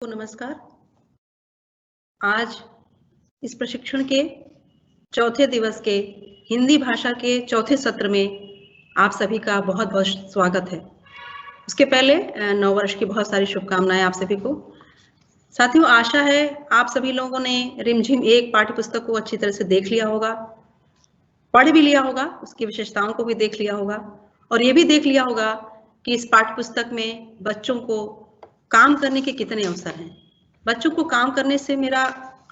नमस्कार। आज इस प्रशिक्षण के चौथे दिवस के हिंदी भाषा के चौथे सत्र में आप सभी का बहुत-बहुत स्वागत है। उसके पहले नव वर्ष की बहुत सारी शुभकामनाएं आप सभी को। साथियों, आशा है आप सभी लोगों ने रिमझिम एक पाठ्य पुस्तक को अच्छी तरह से देख लिया होगा, पढ़ भी लिया होगा, उसकी विशेषताओं को भी देख लिया होगा और ये भी देख लिया होगा कि इस पाठ्य पुस्तक में बच्चों को काम करने के कितने अवसर हैं। बच्चों को काम करने से मेरा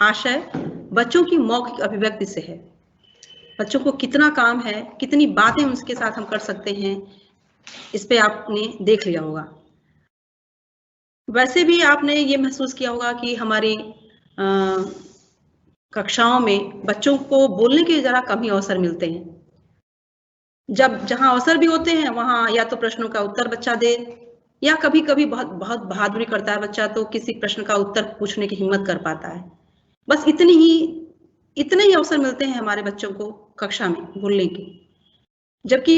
आशय बच्चों की मौखिक अभिव्यक्ति से है। बच्चों को कितना काम है, कितनी बातें उनके साथ हम कर सकते हैं, इस पे आपने देख लिया होगा। वैसे भी आपने ये महसूस किया होगा कि हमारी कक्षाओं में बच्चों को बोलने के जरा कम ही अवसर मिलते हैं। जहां अवसर भी होते हैं वहां या तो प्रश्नों का उत्तर बच्चा दे या कभी-कभी बहुत बहादुरी करता है बच्चा, तो किसी प्रश्न का उत्तर पूछने की हिम्मत कर पाता है। बस इतने ही अवसर मिलते हैं हमारे बच्चों को कक्षा में बोलने की। जबकि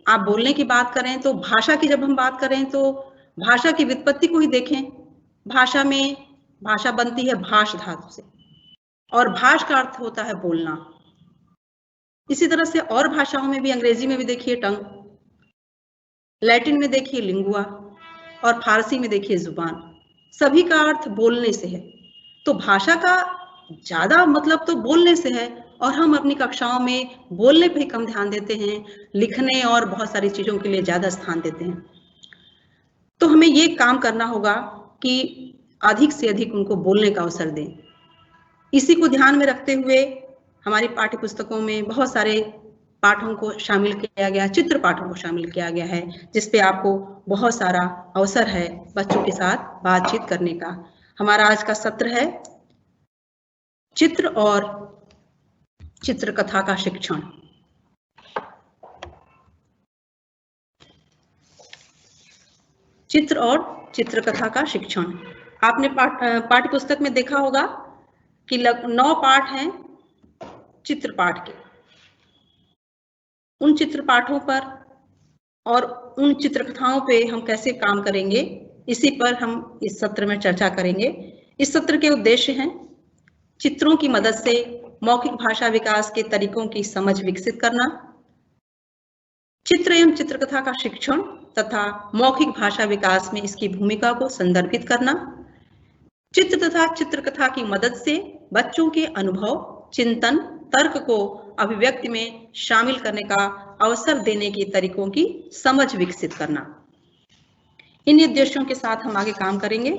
आप बोलने की बात करें तो भाषा की जब हम बात करें तो भाषा की व्युत्पत्ति को ही देखें। भाषा बनती है भाष धातु से और भाष का अर्थ होता है बोलना। इसी तरह से और भाषाओं में भी, अंग्रेजी में भी देखिए टंग, लैटिन में देखिए लिंगुआ और फारसी में देखिए जुबान। सभी का अर्थ बोलने से है। तो भाषा का ज्यादा मतलब तो बोलने से है और हम अपनी कक्षाओं में बोलने पे कम ध्यान देते हैं, लिखने और बहुत सारी चीजों के लिए ज्यादा स्थान देते हैं। तो हमें ये काम करना होगा कि अधिक से अधिक उनको बोलने का अवसर दें। इसी को ध्यान में रखते हुए हमारी पाठ्य पुस्तकों में बहुत सारे पाठों को शामिल किया गया, चित्र पाठों को शामिल किया गया है, जिसपे आपको बहुत सारा अवसर है बच्चों के साथ बातचीत करने का। हमारा आज का सत्र है चित्र और चित्रकथा का शिक्षण। चित्र और चित्रकथा का शिक्षण। आपने पाठ्य पुस्तक में देखा होगा कि 9 पाठ हैं चित्र पाठ के। उन चित्र पाठों पर और उन चित्रकथाओं पे हम कैसे काम करेंगे, इसी पर हम इस सत्र में चर्चा करेंगे। इस सत्र के उद्देश्य हैं चित्रों की मदद से मौखिक भाषा विकास के तरीकों की समझ विकसित करना, चित्र एवं चित्रकथा का शिक्षण तथा मौखिक भाषा विकास में इसकी भूमिका को संदर्भित करना, चित्र तथा चित्रकथा की मदद से बच्चों के अनुभव, चिंतन, तर्क को अभिव्यक्ति में शामिल करने का अवसर देने के तरीकों की समझ विकसित करना। इन उद्देश्यों के साथ हम आगे काम करेंगे।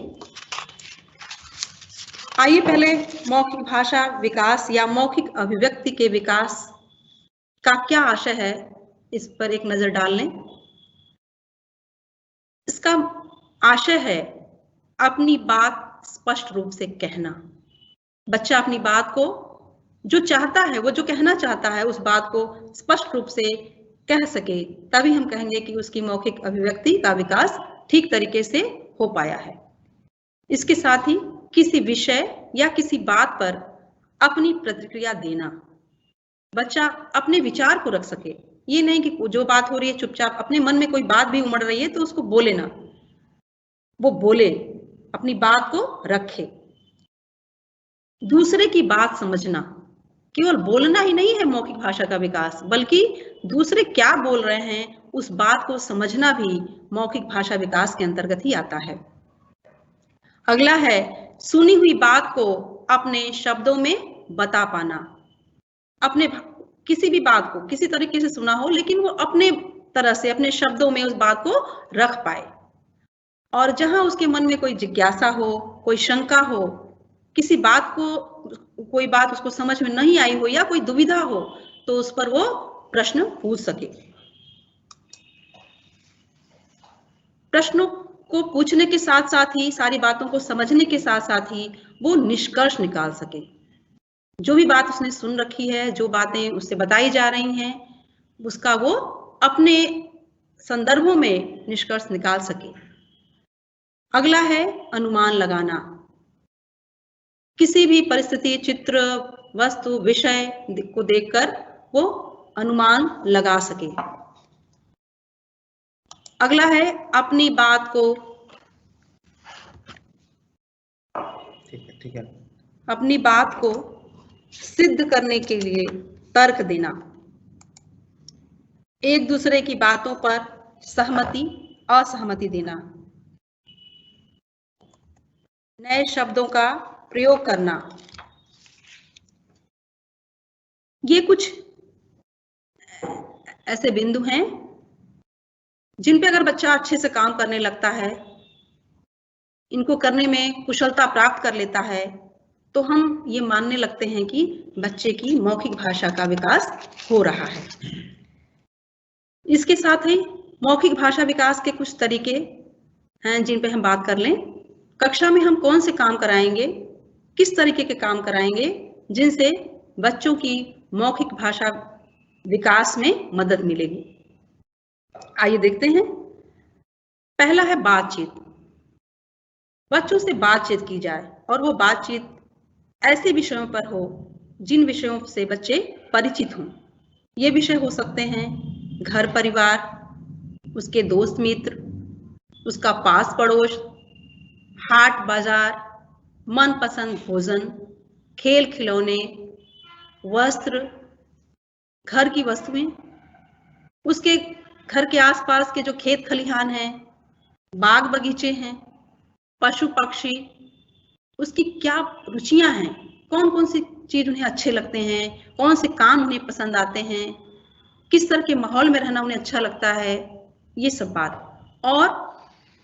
आइए पहले मौखिक भाषा विकास या मौखिक अभिव्यक्ति के विकास का क्या आशय है, इस पर एक नजर डाल लें। इसका आशय है अपनी बात स्पष्ट रूप से कहना। बच्चा अपनी बात को जो चाहता है, वो जो कहना चाहता है, उस बात को स्पष्ट रूप से कह सके, तभी हम कहेंगे कि उसकी मौखिक अभिव्यक्ति का विकास ठीक तरीके से हो पाया है। इसके साथ ही किसी विषय या किसी बात पर अपनी प्रतिक्रिया देना, बच्चा अपने विचार को रख सके। ये नहीं कि जो बात हो रही है चुपचाप, अपने मन में कोई बात भी उमड़ रही है तो उसको बोले ना, वो बोले, अपनी बात को रखे। दूसरे की बात समझना, केवल बोलना ही नहीं है मौखिक भाषा का विकास, बल्कि दूसरे क्या बोल रहे हैं उस बात को समझना भी मौखिक भाषा विकास के अंतर्गत ही आता है। अगला है सुनी हुई बात को अपने शब्दों में बता पाना। अपने किसी भी बात को किसी तरीके से सुना हो, लेकिन वो अपने तरह से अपने शब्दों में उस बात को रख पाए। और जहां उसके मन में कोई जिज्ञासा हो, कोई शंका हो, किसी बात को, कोई बात उसको समझ में नहीं आई हो या कोई दुविधा हो, तो उस पर वो प्रश्न पूछ सके। प्रश्नों को पूछने के साथ साथ ही, सारी बातों को समझने के साथ साथ ही वो निष्कर्ष निकाल सके। जो भी बात उसने सुन रखी है, जो बातें उससे बताई जा रही हैं, उसका वो अपने संदर्भों में निष्कर्ष निकाल सके। अगला है अनुमान लगाना। किसी भी परिस्थिति, चित्र, वस्तु, विषय को देखकर वो अनुमान लगा सके। अगला है अपनी बात को ठीक है। अपनी बात को सिद्ध करने के लिए तर्क देना, एक दूसरे की बातों पर सहमति असहमति देना, नए शब्दों का प्रयोग करना। ये कुछ ऐसे बिंदु हैं जिन पे अगर बच्चा अच्छे से काम करने लगता है, इनको करने में कुशलता प्राप्त कर लेता है, तो हम ये मानने लगते हैं कि बच्चे की मौखिक भाषा का विकास हो रहा है। इसके साथ ही मौखिक भाषा विकास के कुछ तरीके हैं जिन पे हम बात कर लें। कक्षा में हम कौन से काम कराएंगे, किस तरीके के काम कराएंगे जिनसे बच्चों की मौखिक भाषा विकास में मदद मिलेगी। आइए देखते हैं। पहला है बातचीत। बच्चों से बातचीत की जाए और वो बातचीत ऐसे विषयों पर हो जिन विषयों से बच्चे परिचित हों। ये विषय हो सकते हैं घर परिवार, उसके दोस्त मित्र, उसका पास पड़ोस, हाट बाजार, मनपसंद भोजन, खेल खिलौने, वस्त्र, घर की वस्तुएं, उसके घर के आसपास के जो खेत खलिहान हैं, बाग बगीचे हैं, पशु पक्षी, उसकी क्या रुचियां हैं, कौन कौन सी चीज उन्हें अच्छे लगते हैं, कौन से काम उन्हें पसंद आते हैं, किस तरह के माहौल में रहना उन्हें अच्छा लगता है, ये सब बात। और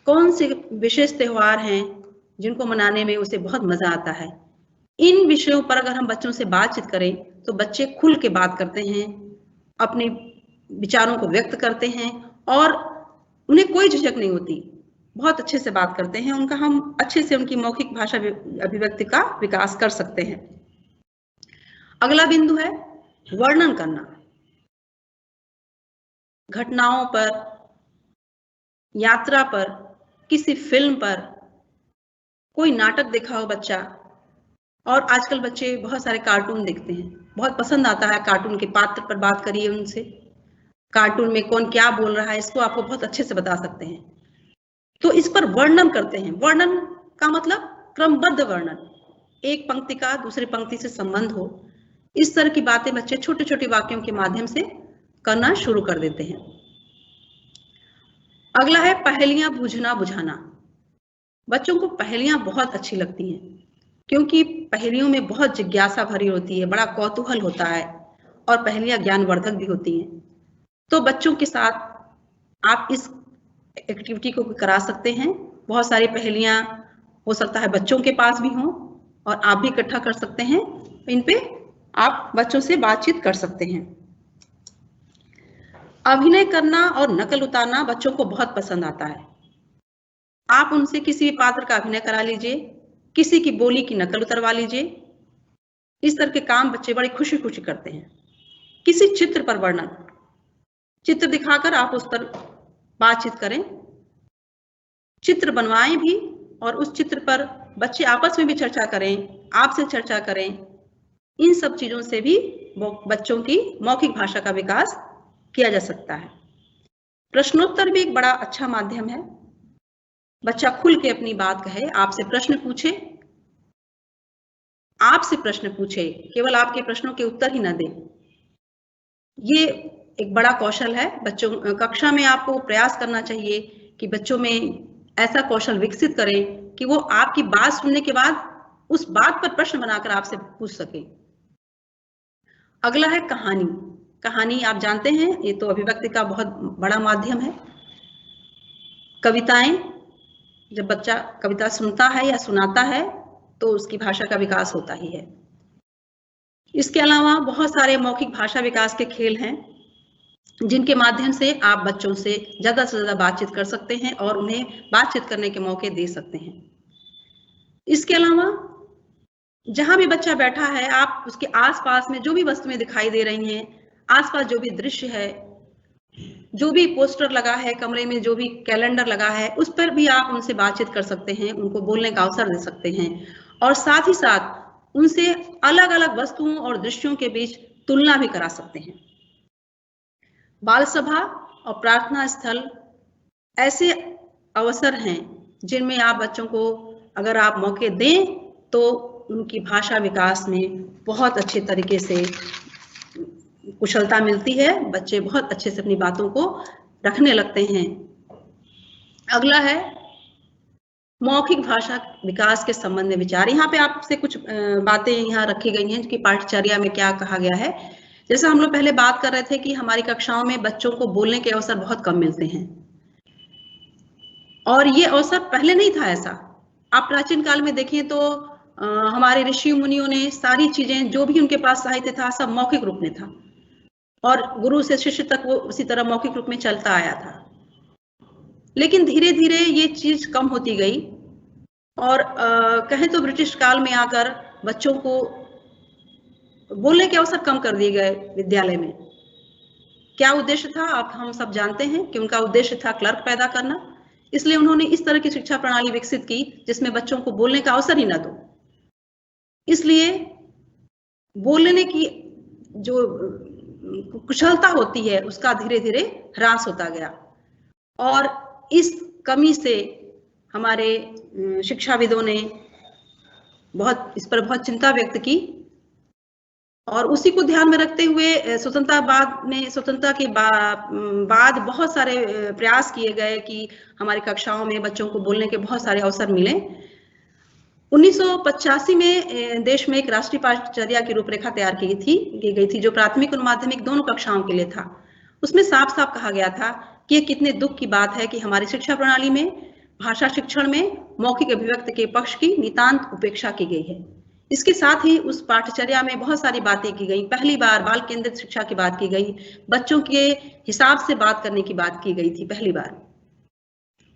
कौन से विशेष त्योहार हैं जिनको मनाने में उसे बहुत मजा आता है। इन विषयों पर अगर हम बच्चों से बातचीत करें तो बच्चे खुल के बात करते हैं, अपने विचारों को व्यक्त करते हैं और उन्हें कोई झिझक नहीं होती, बहुत अच्छे से बात करते हैं। उनका हम अच्छे से उनकी मौखिक भाषा अभिव्यक्ति का विकास कर सकते हैं। अगला बिंदु है वर्णन करना। घटनाओं पर, यात्रा पर, किसी फिल्म पर, कोई नाटक देखा हो बच्चा, और आजकल बच्चे बहुत सारे कार्टून देखते हैं, बहुत पसंद आता है कार्टून के पात्र पर बात करिए उनसे, कार्टून में कौन क्या बोल रहा है इसको आपको बहुत अच्छे से बता सकते हैं। तो इस पर वर्णन करते हैं। वर्णन का मतलब क्रमबद्ध वर्णन, एक पंक्ति का दूसरी पंक्ति से संबंध हो, इस तरह की बातें बच्चे छोटे छोटे वाक्यों के माध्यम से करना शुरू कर देते हैं। अगला है पहेलियां बूझना बुझाना। बच्चों को पहेलियां बहुत अच्छी लगती हैं क्योंकि पहेलियों में बहुत जिज्ञासा भरी होती है, बड़ा कौतूहल होता है और पहेलियां ज्ञानवर्धक भी होती हैं। तो बच्चों के साथ आप इस एक्टिविटी को करा सकते हैं। बहुत सारी पहेलियां हो सकता है बच्चों के पास भी हों और आप भी इकट्ठा कर सकते हैं, इन पे आप बच्चों से बातचीत कर सकते हैं। अभिनय करना और नकल उतारना बच्चों को बहुत पसंद आता है। आप उनसे किसी भी पात्र का अभिनय करा लीजिए, किसी की बोली की नकल उतरवा लीजिए, इस तरह के काम बच्चे बड़ी खुशी खुशी करते हैं। किसी चित्र पर वर्णन, चित्र दिखाकर आप उस पर बातचीत करें, चित्र बनवाएं भी और उस चित्र पर बच्चे आपस में भी चर्चा करें, आपसे चर्चा करें। इन सब चीजों से भी बच्चों की मौखिक भाषा का विकास किया जा सकता है। प्रश्नोत्तर भी एक बड़ा अच्छा माध्यम है। बच्चा खुल के अपनी बात कहे, आपसे प्रश्न पूछे, आपसे प्रश्न पूछे, केवल आपके प्रश्नों के उत्तर ही न दे। ये एक बड़ा कौशल है। बच्चों कक्षा में आपको प्रयास करना चाहिए कि बच्चों में ऐसा कौशल विकसित करें कि वो आपकी बात सुनने के बाद उस बात पर प्रश्न बनाकर आपसे पूछ सके। अगला है कहानी। कहानी आप जानते हैं ये तो अभिव्यक्ति का बहुत बड़ा माध्यम है। कविताएं, जब बच्चा कविता सुनता है या सुनाता है तो उसकी भाषा का विकास होता ही है। इसके अलावा बहुत सारे मौखिक भाषा विकास के खेल हैं जिनके माध्यम से आप बच्चों से ज्यादा बातचीत कर सकते हैं और उन्हें बातचीत करने के मौके दे सकते हैं। इसके अलावा जहां भी बच्चा बैठा है, आप उसके आसपास में जो भी वस्तुएं दिखाई दे रही हैं, आसपास जो भी दृश्य है, जो भी पोस्टर लगा है कमरे में, जो भी कैलेंडर लगा है, उस पर भी आप उनसे बातचीत कर सकते हैं, उनको बोलने का अवसर दे सकते हैं और साथ ही साथ उनसे अलग अलग वस्तुओं और दृश्यों के बीच तुलना भी करा सकते हैं। बाल सभा और प्रार्थना स्थल ऐसे अवसर हैं जिनमें आप बच्चों को अगर आप मौके दें तो उनकी भाषा विकास में बहुत अच्छे तरीके से कुशलता मिलती है, बच्चे बहुत अच्छे से अपनी बातों को रखने लगते हैं। अगला है मौखिक भाषा विकास के संबंध में विचार। यहाँ पे आपसे कुछ बातें यहाँ रखी गई हैं कि पाठचर्या में क्या कहा गया है। जैसे हम लोग पहले बात कर रहे थे कि हमारी कक्षाओं में बच्चों को बोलने के अवसर बहुत कम मिलते हैं, और ये अवसर पहले नहीं था ऐसा। आप प्राचीन काल में देखें तो हमारे ऋषि मुनियों ने सारी चीजें, जो भी उनके पास साहित्य था, सब मौखिक रूप में था, और गुरु से शिष्य तक वो उसी तरह मौखिक रूप में चलता आया था। लेकिन धीरे धीरे ये चीज कम होती गई, और कहें तो ब्रिटिश काल में आकर बच्चों को बोलने के अवसर कम कर दिए गए विद्यालय में। क्या उद्देश्य था आप हम सब जानते हैं कि उनका उद्देश्य था क्लर्क पैदा करना। इसलिए उन्होंने इस तरह की शिक्षा प्रणाली विकसित की जिसमें बच्चों को बोलने का अवसर ही ना दो। इसलिए बोलने की जो कुशलता होती है उसका धीरे धीरे ह्रास होता गया, और इस कमी से हमारे शिक्षाविदों ने इस पर बहुत चिंता व्यक्त की, और उसी को ध्यान में रखते हुए स्वतंत्रता के बाद बहुत सारे प्रयास किए गए कि हमारी कक्षाओं में बच्चों को बोलने के बहुत सारे अवसर मिले। 1985 में देश में एक राष्ट्रीय पाठचर्या की रूपरेखा तैयार की गई थी जो प्राथमिक और माध्यमिक दोनों कक्षाओं के लिए था। उसमें साफ साफ कहा गया था कि ये कितने दुख की बात है कि हमारी शिक्षा प्रणाली में भाषा शिक्षण में मौखिक अभिव्यक्ति के पक्ष की नितांत उपेक्षा की गई है। इसके साथ ही उस पाठचर्या में बहुत सारी बातें की गई। पहली बार बाल केंद्रित शिक्षा की बात की गई, बच्चों के हिसाब से बात करने की बात की गई थी पहली बार।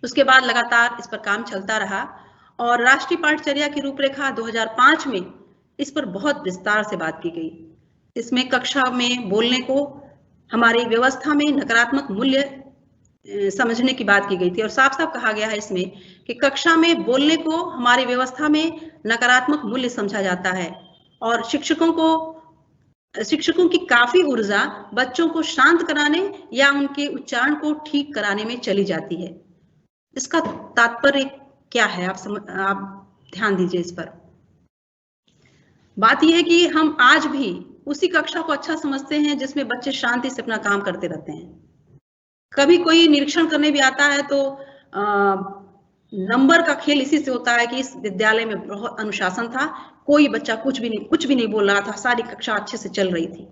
उसके बाद लगातार इस पर काम चलता रहा, और राष्ट्रीय पाठचर्या की रूपरेखा 2005 में इस पर बहुत विस्तार से बात की गई। इसमें कक्षा में बोलने को हमारी व्यवस्था में नकारात्मक मूल्य समझने की बात की गई थी, और साफ साफ कहा गया है इसमें कि कक्षा में बोलने को हमारी व्यवस्था में नकारात्मक मूल्य समझा जाता है, और शिक्षकों की काफी ऊर्जा बच्चों को शांत कराने या उनके उच्चारण को ठीक कराने में चली जाती है। इसका तात्पर्य क्या है, आप ध्यान दीजिए इस पर। बात यह है कि हम आज भी उसी कक्षा को अच्छा समझते हैं जिसमें बच्चे शांति से अपना काम करते रहते हैं। कभी कोई निरीक्षण करने भी आता है तो नंबर का खेल इसी से होता है कि इस विद्यालय में बहुत अनुशासन था, कोई बच्चा कुछ भी नहीं बोल रहा था, सारी कक्षा अच्छे से चल रही थी।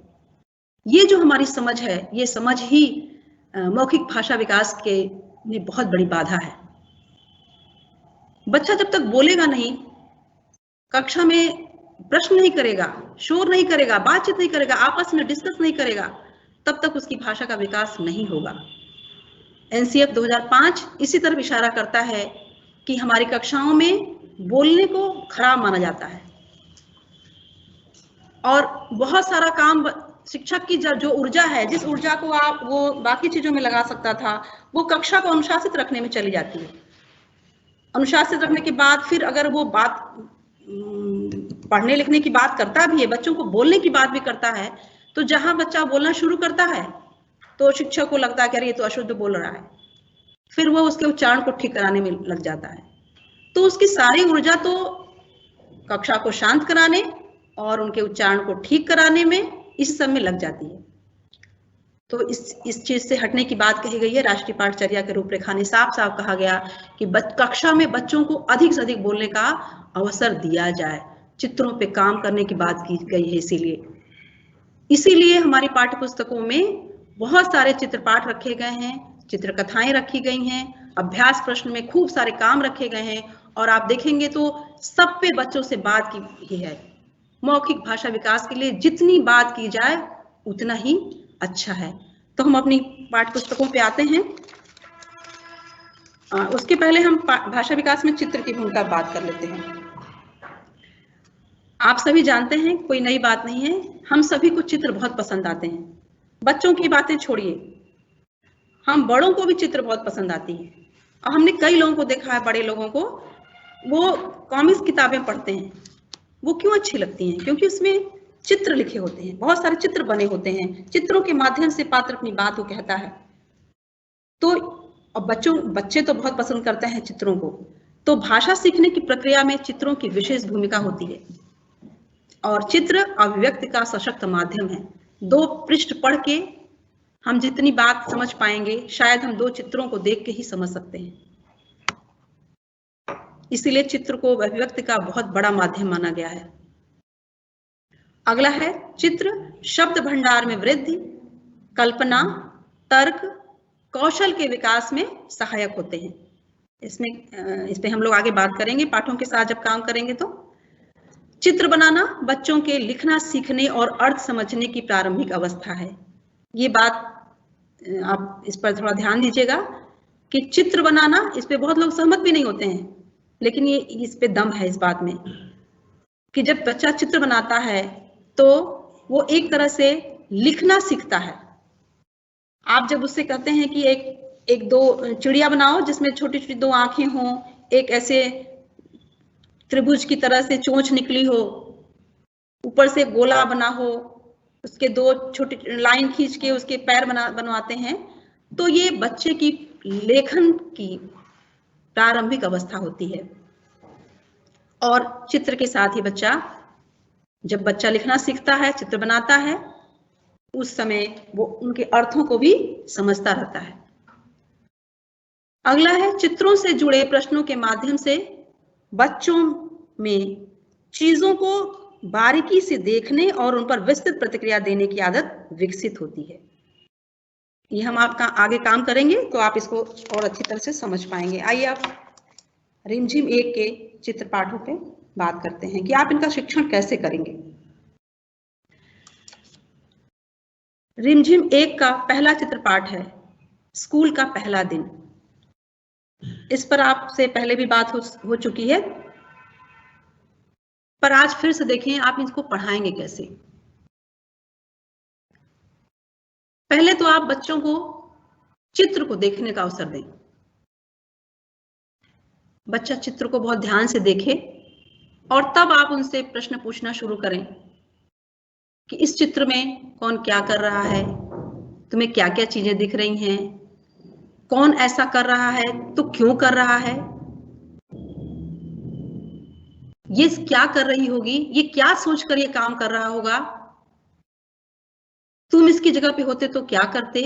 ये जो हमारी समझ है, ये समझ ही मौखिक भाषा विकास के में बहुत बड़ी बाधा है। बच्चा जब तक बोलेगा नहीं, कक्षा में प्रश्न नहीं करेगा, शोर नहीं करेगा, बातचीत नहीं करेगा, आपस में डिस्कस नहीं करेगा, तब तक उसकी भाषा का विकास नहीं होगा। एनसीएफ 2005 इसी तरफ इशारा करता है कि हमारी कक्षाओं में बोलने को खराब माना जाता है, और बहुत सारा काम शिक्षक की जो ऊर्जा है, जिस ऊर्जा को वो बाकी चीजों में लगा सकता था, वो कक्षा को अनुशासित रखने में चली जाती है। अनुशासित रखने के बाद फिर अगर वो बात पढ़ने लिखने की बात करता भी है, बच्चों को बोलने की बात भी करता है, तो जहां बच्चा बोलना शुरू करता है तो शिक्षक को लगता है कि अरे ये तो अशुद्ध बोल रहा है, फिर वो उसके उच्चारण को ठीक कराने में लग जाता है। तो उसकी सारी ऊर्जा तो कक्षा को शांत कराने और उनके उच्चारण को ठीक कराने में, इस सब में लग जाती है। तो इस चीज से हटने की बात कही गई है। राष्ट्रीय पाठचर्या के रूपरेखा ने साफ साफ कहा गया कि कक्षा में बच्चों को अधिक से अधिक बोलने का अवसर दिया जाए। चित्रों पे काम करने की बात की गई है। इसीलिए हमारी पाठ्य पुस्तकों में बहुत सारे चित्रपाठ रखे गए हैं, चित्रकथाएं रखी गई हैं, अभ्यास प्रश्न में खूब सारे काम रखे गए हैं, और आप देखेंगे तो सब पे बच्चों से बात की है। मौखिक भाषा विकास के लिए जितनी बात की जाए उतना ही अच्छा है। तो हम अपनी पाठ्य पुस्तकों पे आते हैं। उसके पहले हम भाषा विकास में चित्र की भूमिका बात कर लेते हैं। आप सभी जानते हैं, कोई नई बात नहीं है, हम सभी को चित्र बहुत पसंद आते हैं। बच्चों की बातें छोड़िए, हम बड़ों को भी चित्र बहुत पसंद आती है। और हमने कई लोगों को देखा है, बड़े लोगों को, वो कॉमिक्स किताबें पढ़ते हैं। वो क्यों अच्छी लगती हैं? क्योंकि उसमें चित्र लिखे होते हैं, बहुत सारे चित्र बने होते हैं, चित्रों के माध्यम से पात्र अपनी बात को कहता है। तो बच्चे तो बहुत पसंद करते हैं चित्रों को, तो भाषा सीखने की प्रक्रिया में चित्रों की विशेष भूमिका होती है और चित्र अभिव्यक्ति का सशक्त माध्यम है। 2 पृष्ठ पढ़ के हम जितनी बात समझ पाएंगे शायद हम 2 चित्रों को देख के ही समझ सकते हैं। इसीलिए चित्र को अभिव्यक्ति का बहुत बड़ा माध्यम माना गया है। अगला है चित्र शब्द भंडार में वृद्धि, कल्पना, तर्क, कौशल के विकास में सहायक होते हैं। इस पे हम लोग आगे बात करेंगे पाठों के साथ जब काम करेंगे। तो चित्र बनाना बच्चों के लिखना सीखने और अर्थ समझने की प्रारंभिक अवस्था है। ये बात आप इस पर थोड़ा ध्यान दीजिएगा कि चित्र बनाना, इस पे बहुत लोग सहमत भी नहीं होते हैं, लेकिन ये इस पे दम है इस बात में कि जब बच्चा चित्र बनाता है तो वो एक तरह से लिखना सीखता है। आप जब उससे कहते हैं कि एक 2 चिड़िया बनाओ जिसमें छोटी छोटी 2 आंखें हों, एक ऐसे त्रिभुज की तरह से चोंच निकली हो, ऊपर से गोला बना हो, उसके 2 छोटी लाइन खींच के उसके पैर बनवाते हैं, तो ये बच्चे की लेखन की प्रारंभिक अवस्था होती है। और चित्र के साथ ही जब बच्चा लिखना सीखता है, चित्र बनाता है, उस समय वो उनके अर्थों को भी समझता रहता है। अगला है चित्रों से जुड़े प्रश्नों के माध्यम से बच्चों में चीजों को बारीकी से देखने और उन पर विस्तृत प्रतिक्रिया देने की आदत विकसित होती है। ये हम आपका आगे काम करेंगे तो आप इसको और अच्छी तरह से समझ पाएंगे। आइए आप रिमझिम 1 के चित्र पाठों पे बात करते हैं कि आप इनका शिक्षण कैसे करेंगे। रिमझिम 1 का पहला चित्र पाठ है स्कूल का पहला दिन। इस पर आपसे पहले भी बात हो चुकी है, पर आज फिर से देखें आप इसको पढ़ाएंगे कैसे। पहले तो आप बच्चों को चित्र को देखने का अवसर दें। बच्चा चित्र को बहुत ध्यान से देखे और तब आप उनसे प्रश्न पूछना शुरू करें कि इस चित्र में कौन क्या कर रहा है, तुम्हें क्या क्या चीजें दिख रही हैं, कौन ऐसा कर रहा है तो क्यों कर रहा है, ये क्या कर रही होगी, ये क्या सोचकर ये काम कर रहा होगा, तुम इसकी जगह पे होते तो क्या करते।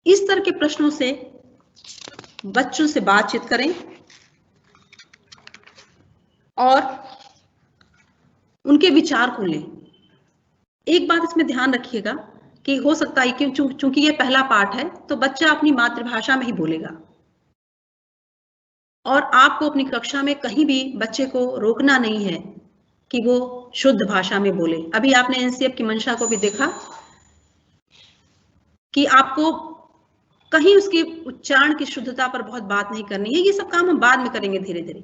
इस तरह के प्रश्नों से बच्चों से बातचीत करें और उनके विचार को लें। एक बात इसमें ध्यान रखिएगा कि हो सकता है कि चूंकि ये पहला पाठ है तो बच्चा अपनी मातृभाषा में ही बोलेगा और आपको अपनी कक्षा में कहीं भी बच्चे को रोकना नहीं है कि वो शुद्ध भाषा में बोले। अभी आपने एनसीएफ की मंशा को भी देखा कि आपको कहीं उसके उच्चारण की शुद्धता पर बहुत बात नहीं करनी है। ये सब काम हम बाद में करेंगे धीरे धीरे।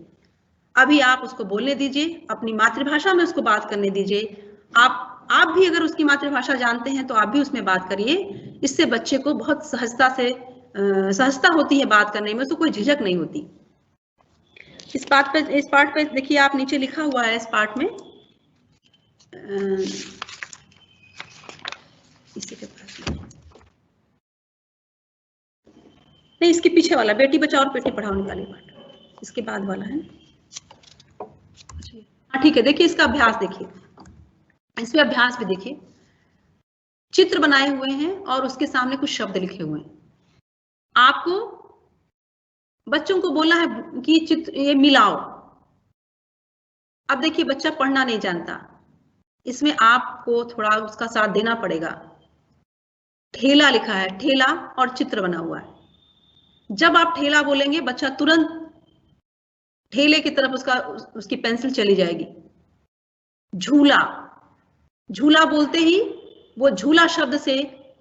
अभी आप उसको बोलने दीजिए, अपनी मातृभाषा में उसको बात करने दीजिए। आप भी अगर उसकी मातृभाषा जानते हैं तो आप भी उसमें बात करिए। इससे बच्चे को बहुत सहजता होती है बात करने में, उसको कोई झिझक नहीं होती। इस पाठ पे देखिए आप नीचे लिखा हुआ है इस पाठ में, इसी के पास नहीं, इसके पीछे वाला बेटी बचाओ और बेटी पढ़ाओ निकालिए पाठ, इसके बाद वाला है। हाँ ठीक है, देखिए इसका अभ्यास देखिए, इसमें अभ्यास भी देखिए। चित्र बनाए हुए हैं और उसके सामने कुछ शब्द लिखे हुए हैं। आपको बच्चों को बोलना है कि चित्र ये मिलाओ। अब देखिए बच्चा पढ़ना नहीं जानता, इसमें आपको थोड़ा उसका साथ देना पड़ेगा। ठेला लिखा है, ठेला और चित्र बना हुआ है। जब आप ठेला बोलेंगे बच्चा तुरंत ठेले की तरफ उसकी पेंसिल चली जाएगी। झूला, झूला बोलते ही वो झूला शब्द से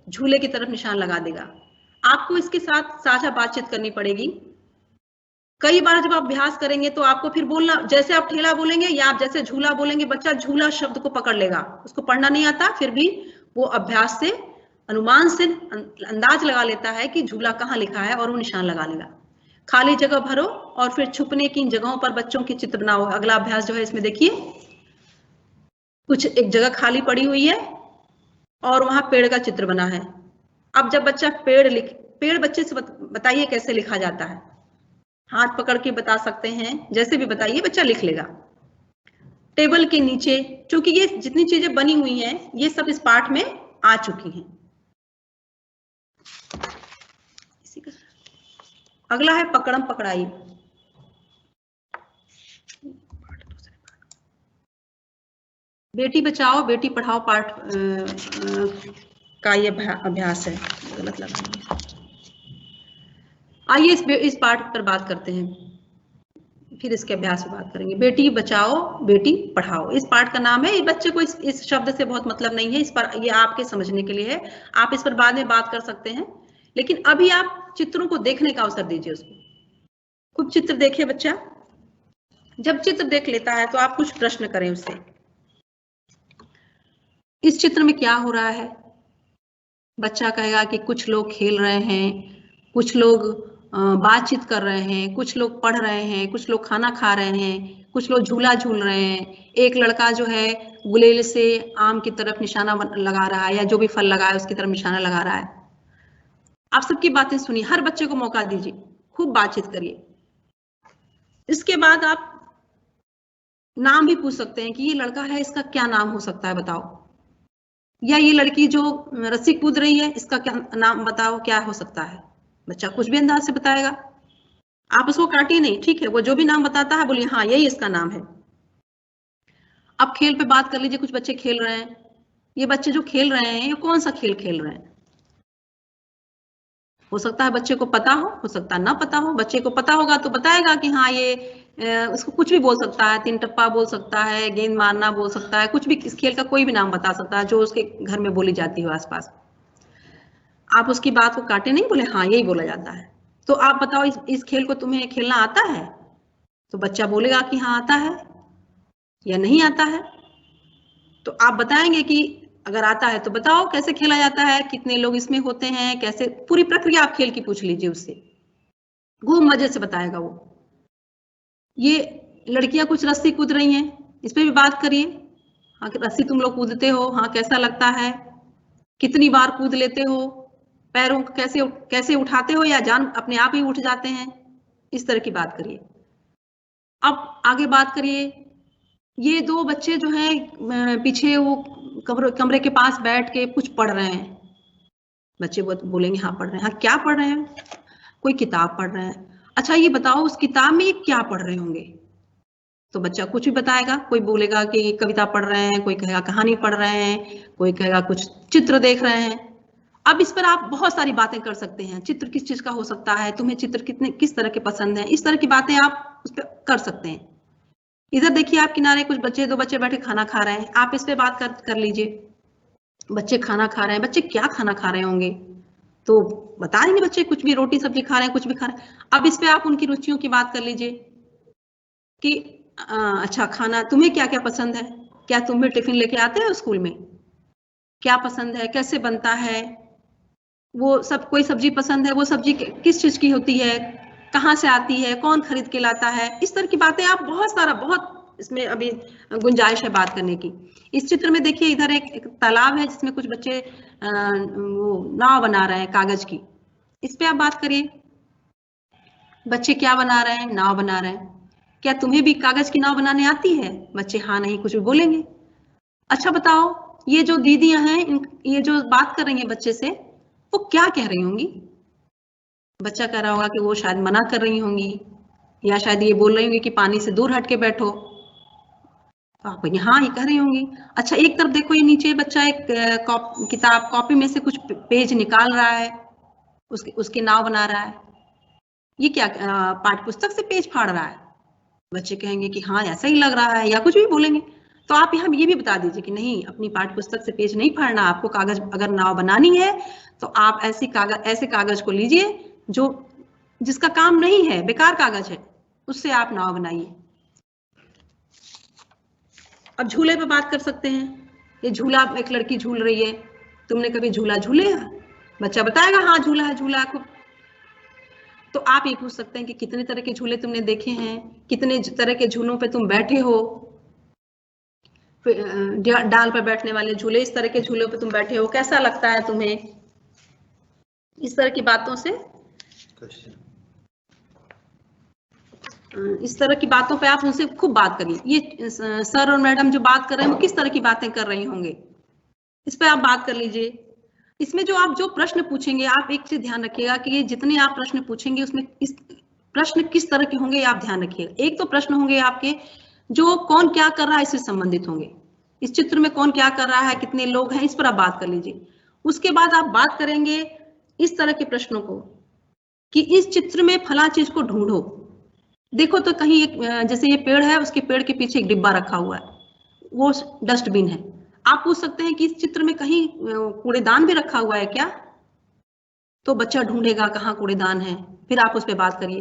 झूले की तरफ निशान लगा देगा। आपको इसके साथ साझा बातचीत करनी पड़ेगी। कई बार जब आप अभ्यास करेंगे तो आपको फिर बोलना, जैसे आप ठेला बोलेंगे या आप जैसे झूला बोलेंगे, बच्चा झूला शब्द को पकड़ लेगा। उसको पढ़ना नहीं आता, फिर भी वो अभ्यास से अनुमान से अंदाज लगा लेता है कि झूला कहाँ लिखा है और वो निशान लगा लेगा। खाली जगह भरो और फिर छुपने की जगहों पर बच्चों की चित्र बनाओ। अगला अभ्यास जो है इसमें देखिए, कुछ एक जगह खाली पड़ी हुई है और वहां पेड़ का चित्र बना है। अब जब बच्चा पेड़ बच्चे से बताइए कैसे लिखा जाता है। हाथ पकड़ के बता सकते हैं, जैसे भी बताइए, बच्चा लिख लेगा। टेबल के नीचे, क्योंकि ये जितनी चीजें बनी हुई हैं ये सब इस पाठ में आ चुकी हैं। अगला है पकड़म पकड़ाई। बेटी बचाओ बेटी पढ़ाओ पाठ का ये अभ्यास है, गलत लगा। आइए इस पाठ पर बात करते हैं, फिर इसके अभ्यास पर बात करेंगे। बेटी बचाओ बेटी पढ़ाओ, इस पाठ का नाम है। ये बच्चे को इस शब्द से बहुत मतलब नहीं है, इस पर ये आपके समझने के लिए है, आप इस पर बाद में बात कर सकते हैं, लेकिन अभी आप चित्रों को देखने का अवसर दीजिए उसको। कुछ चित्र देखिए बच्चा, जब चित्र देख लेता है तो आप कुछ प्रश्न करें उससे। इस चित्र में क्या हो रहा है? बच्चा कहेगा कि कुछ लोग खेल रहे हैं, कुछ लोग बातचीत कर रहे हैं, कुछ लोग पढ़ रहे हैं, कुछ लोग खाना खा रहे हैं, कुछ लोग झूला झूल रहे हैं। एक लड़का जो है गुलेल से आम की तरफ निशाना लगा रहा है, या जो भी फल लगा है उसकी तरफ निशाना लगा रहा है। आप सबकी बातें सुनिए, हर बच्चे को मौका दीजिए, खूब बातचीत करिए। इसके बाद आप नाम भी पूछ सकते हैं कि ये लड़का है, इसका क्या नाम हो सकता है बताओ, या ये लड़की जो रस्सी कूद रही है इसका क्या नाम बताओ, क्या हो सकता है। बच्चा कुछ भी अंदाज से बताएगा, आप उसको काटिए नहीं, ठीक है। वो जो भी नाम बताता है बोलिए हाँ यही इसका नाम है। अब खेल पे बात कर लीजिए। कुछ बच्चे खेल रहे हैं, ये बच्चे जो खेल रहे हैं ये कौन सा खेल खेल रहे हैं? हो सकता है बच्चे को पता हो सकता है ना पता हो। बच्चे को पता होगा तो बताएगा कि हाँ ये उसको कुछ भी बोल सकता है, 3 टप्पा बोल सकता है, गेंद मारना बोल सकता है, कुछ भी, इस खेल का कोई भी नाम बता सकता है जो उसके घर में बोली जाती हो आसपास। आप उसकी बात को काटे नहीं, बोले हाँ यही बोला जाता है। तो आप बताओ इस खेल को तुम्हें खेलना आता है? तो बच्चा बोलेगा कि हाँ आता है या नहीं आता है। तो आप बताएंगे कि अगर आता है तो बताओ कैसे खेला जाता है, कितने लोग इसमें होते हैं, कैसे, पूरी प्रक्रिया आप खेल की पूछ लीजिए उससे, खूब मजे से बताएगा वो। ये लड़कियां कुछ रस्सी कूद रही हैं, इस पे भी बात करिए। हाँ रस्सी तुम लोग कूदते हो, हाँ कैसा लगता है, कितनी बार कूद लेते हो, पैरों को कैसे कैसे उठाते हो या जान अपने आप ही उठ जाते हैं, इस तरह की बात करिए। अब आगे बात करिए। ये 2 बच्चे जो हैं पीछे वो कमरे के पास बैठ के कुछ पढ़ रहे हैं। बच्चे बोलेंगे हाँ पढ़ रहे हैं। हाँ क्या पढ़ रहे हैं? कोई किताब पढ़ रहे हैं। अच्छा ये बताओ उस किताब में ये क्या पढ़ रहे होंगे? तो बच्चा कुछ भी बताएगा, कोई बोलेगा कि कविता पढ़ रहे हैं, कोई कहेगा कहानी पढ़ रहे हैं, कोई कहेगा कुछ चित्र देख रहे हैं। अब इस पर आप बहुत सारी बातें कर सकते हैं। चित्र किस चीज का हो सकता है, तुम्हें चित्र किस तरह के पसंद है, इस तरह की बातें आप उस पर कर सकते हैं। इधर देखिए आप किनारे कुछ बच्चे, 2 बच्चे बैठे खाना खा रहे हैं, आप इस पे बात कर लीजिए। बच्चे खाना खा रहे हैं, बच्चे क्या खाना खा रहे होंगे? तो बता देंगे बच्चे कुछ भी, रोटी सब्जी खा रहे हैं, कुछ भी खा रहे हैं। अब इस पे आप उनकी रुचियों की बात कर लीजिए कि अच्छा खाना तुम्हें क्या क्या पसंद है, क्या तुम भी टिफिन लेके आते हो स्कूल में, क्या पसंद है, कैसे बनता है वो सब, कोई सब्जी पसंद है, वो सब्जी किस चीज की होती है, कहाँ से आती है, कौन खरीद के लाता है, इस तरह की बातें आप बहुत इसमें अभी गुंजाइश है बात करने की। इस चित्र में देखिए इधर एक तालाब है जिसमें कुछ बच्चे वो नाव बना रहे हैं कागज की, इस पे आप बात करिए। बच्चे क्या बना रहे हैं? नाव बना रहे हैं। क्या तुम्हें भी कागज की नाव बनाने आती है? बच्चे हाँ नहीं कुछ भी बोलेंगे। अच्छा बताओ ये जो दीदियां हैं, ये जो बात कर रही हैं बच्चे से, वो क्या कह रही होंगी? बच्चा कह रहा होगा कि वो शायद मना कर रही होंगी, या शायद ये बोल रही होंगी कि पानी से दूर हट के बैठो। आप हाँ ये कह रही होंगी। अच्छा एक तरफ देखो, ये नीचे बच्चा एक किताब कॉपी में से कुछ पेज निकाल रहा है, उसके नाव बना रहा है। ये क्या पाठ्य पुस्तक से पेज फाड़ रहा है? बच्चे कहेंगे कि हाँ ऐसा ही लग रहा है, या कुछ भी बोलेंगे। तो आप यहाँ ये भी बता दीजिए कि नहीं, अपनी पाठ्य पुस्तक से पेज नहीं फाड़ना, आपको कागज अगर नाव बनानी है तो आप ऐसे कागज को लीजिए जो जिसका काम नहीं है, बेकार कागज है, उससे आप नाव बनाइए। अब झूले पे बात कर सकते हैं। ये झूला, एक लड़की झूल रही है, तुमने कभी झूला झूले? बच्चा बताएगा हाँ झूला है, झूला है खूब। तो आप ये पूछ सकते हैं कि कितने तरह के झूले तुमने देखे हैं, कितने तरह के झूलों पे तुम बैठे हो, डाल पर बैठने वाले झूले, इस तरह के झूलों पे तुम बैठे हो, कैसा लगता है तुम्हें? इस तरह की बातों से इस तरह की बातों पे आप उनसे खूब बात करिए। ये सर और मैडम जो बात कर रहे हैं वो किस तरह की बातें कर रही होंगे, इस पे आप बात कर लीजिए। इसमें जो प्रश्न पूछेंगे, आप एक चीज ध्यान रखिएगा कि ये जितने आप प्रश्न पूछेंगे उसमें इस प्रश्न किस तरह के होंगे, आप ध्यान रखिएगा। एक तो प्रश्न होंगे आपके जो कौन क्या कर रहा है इससे संबंधित होंगे, इस चित्र में कौन क्या कर रहा है, कितने लोग हैं, इस पर आप बात कर लीजिए। उसके बाद आप बात करेंगे इस तरह के प्रश्नों को कि इस चित्र में फला चीज को ढूंढो। देखो तो कहीं एक जैसे ये पेड़ है, उसके पेड़ के पीछे एक डिब्बा रखा हुआ है, वो डस्टबिन है। आप पूछ सकते हैं कि इस चित्र में कहीं कूड़ेदान भी रखा हुआ है क्या, तो बच्चा ढूंढेगा कहाँ कूड़ेदान है, फिर आप उस पर बात करिए।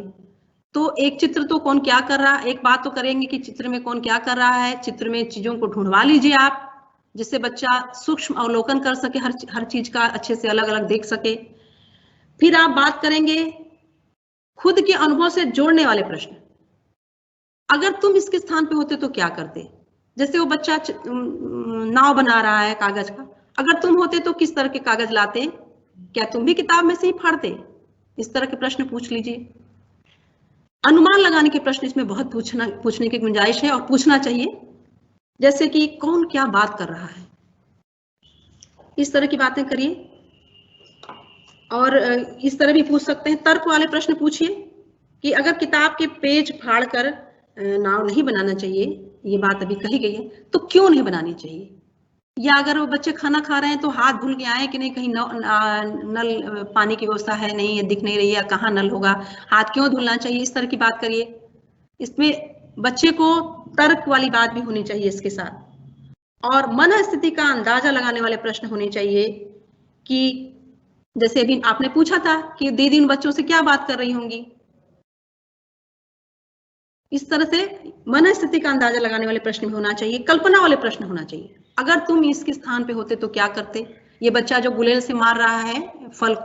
तो एक चित्र तो कौन क्या कर रहा है, एक बात तो करेंगे कि चित्र में कौन क्या कर रहा है, चित्र में चीजों को ढूंढवा लीजिए आप, जिससे बच्चा सूक्ष्म अवलोकन कर सके, हर चीज का अच्छे से अलग अलग देख सके। फिर आप बात करेंगे खुद के अनुभव से जोड़ने वाले प्रश्न। अगर तुम इसके स्थान पे होते तो क्या करते, जैसे वो बच्चा नाव बना रहा है कागज का, अगर तुम होते तो किस तरह के कागज लाते, क्या तुम भी किताब में से ही फाड़ते, इस तरह के प्रश्न पूछ लीजिए। अनुमान लगाने के प्रश्न इसमें बहुत पूछने की गुंजाइश है और पूछना चाहिए, जैसे कि कौन क्या बात कर रहा है, इस तरह की बातें करिए। और इस तरह भी पूछ सकते हैं, तर्क वाले प्रश्न पूछिए कि अगर किताब के पेज फाड़कर नाव नहीं बनाना चाहिए, ये बात अभी कही गई है, तो क्यों नहीं बनानी चाहिए। या अगर वो बच्चे खाना खा रहे हैं तो हाथ भूल के आए कि नहीं, कहीं नल पानी की व्यवस्था है नहीं, दिख नहीं रही है, कहाँ नल होगा, हाथ क्यों धुलना चाहिए, इस तरह की बात करिए। इसमें बच्चे को तर्क वाली बात भी होनी चाहिए इसके साथ। और मन स्थिति का अंदाजा लगाने वाले प्रश्न होने चाहिए कि जैसे अभी आपने पूछा था कि दीदी उन बच्चों से क्या बात कर रही होंगी, इस तरह से मन स्थिति का अंदाजा लगाने वाले प्रश्न भी होना चाहिए। कल्पना वाले प्रश्न होना चाहिए, अगर तुम इसके स्थान पे होते तो क्या करते। ये बच्चा जो गुलेल से मार रहा है फल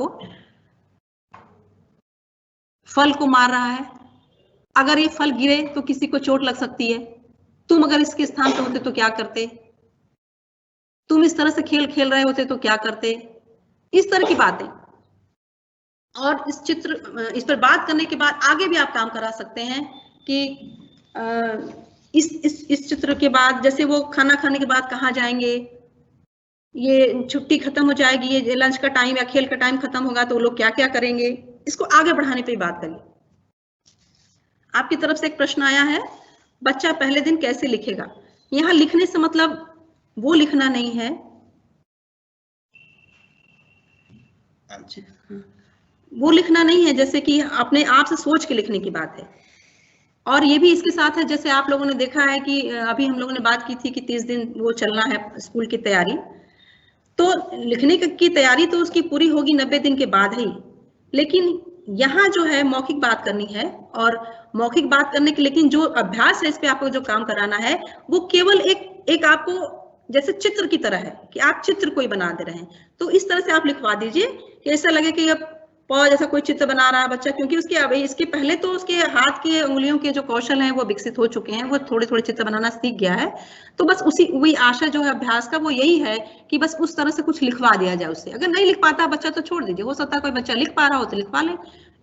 को मार रहा है, अगर ये फल गिरे तो किसी को चोट लग सकती है, तुम अगर इसके स्थान पे होते तो क्या करते, तुम इस तरह से खेल खेल रहे होते तो क्या करते, इस तरह की बातें। और इस पर बात करने के बाद आगे भी आप काम करा सकते हैं कि इस चित्र के बाद जैसे वो खाना खाने के बाद कहाँ जाएंगे, ये छुट्टी खत्म हो जाएगी, ये लंच का टाइम या खेल का टाइम खत्म होगा तो लोग क्या क्या करेंगे, इसको आगे बढ़ाने पे बात करिए। आपकी तरफ से एक प्रश्न आया है, बच्चा पहले दिन कैसे लिखेगा। यहाँ लिखने से मतलब वो लिखना नहीं है, अच्छा वो लिखना नहीं है जैसे कि अपने आप से सोच के लिखने की बात है। और ये भी इसके साथ है, जैसे आप लोगों ने देखा है कि अभी हम लोगों ने बात की थी कि 30 दिन वो चलना है स्कूल की तैयारी, तो लिखने की तैयारी तो उसकी पूरी होगी 90 दिन के बाद ही, लेकिन यहाँ जो है मौखिक बात करनी है। और मौखिक बात करने के लेकिन जो अभ्यास है, इस पे आपको जो काम कराना है वो केवल एक आपको जैसे चित्र की तरह है कि आप चित्र कोई बना दे रहे हैं, तो इस तरह से आप लिखवा दीजिए कि ऐसा लगे कि अब जैसा कोई चित्र बना रहा है बच्चा, क्योंकि इसके पहले तो उसके हाथ की उंगलियों के जो कौशल हैं वो विकसित हो चुके हैं, वो थोड़े थोड़े चित्र बनाना सीख गया है। तो बस वही आशा जो है अभ्यास का वो यही है कि बस उस तरह से कुछ लिखवा दिया जाए उससे। अगर नहीं लिख पाता बच्चा तो छोड़ दीजिए, हो सकता है कोई बच्चा लिख पा रहा हो तो लिखवा ले,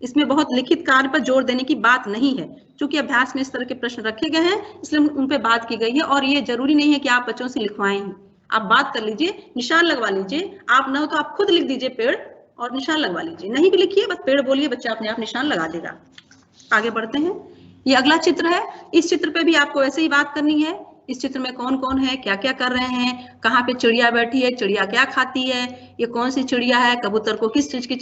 इसमें बहुत लिखित कार्य पर जोर देने की बात नहीं है। क्योंकि अभ्यास में इस तरह के प्रश्न रखे गए हैं इसलिए उन पर बात की गई है, और ये जरूरी नहीं है कि आप बच्चों से लिखवाएं, आप बात कर लीजिए, निशान लगवा लीजिए। आप न हो तो आप खुद लिख दीजिए पेड़ और निशान लगवा लीजिए, नहीं भी लिखिए बस पेड़ बोलिए, बच्चा अपने आप निशान लगा देगा। आगे बढ़ते हैं, ये अगला चित्र है, इस चित्र पे भी आपको ऐसे ही बात करनी है। इस चित्र में कौन कौन है, क्या क्या कर रहे हैं, कहाँ पे चिड़िया बैठी है, चिड़िया क्या खाती है, ये कौन सी चिड़िया है, कबूतर को किस चीज की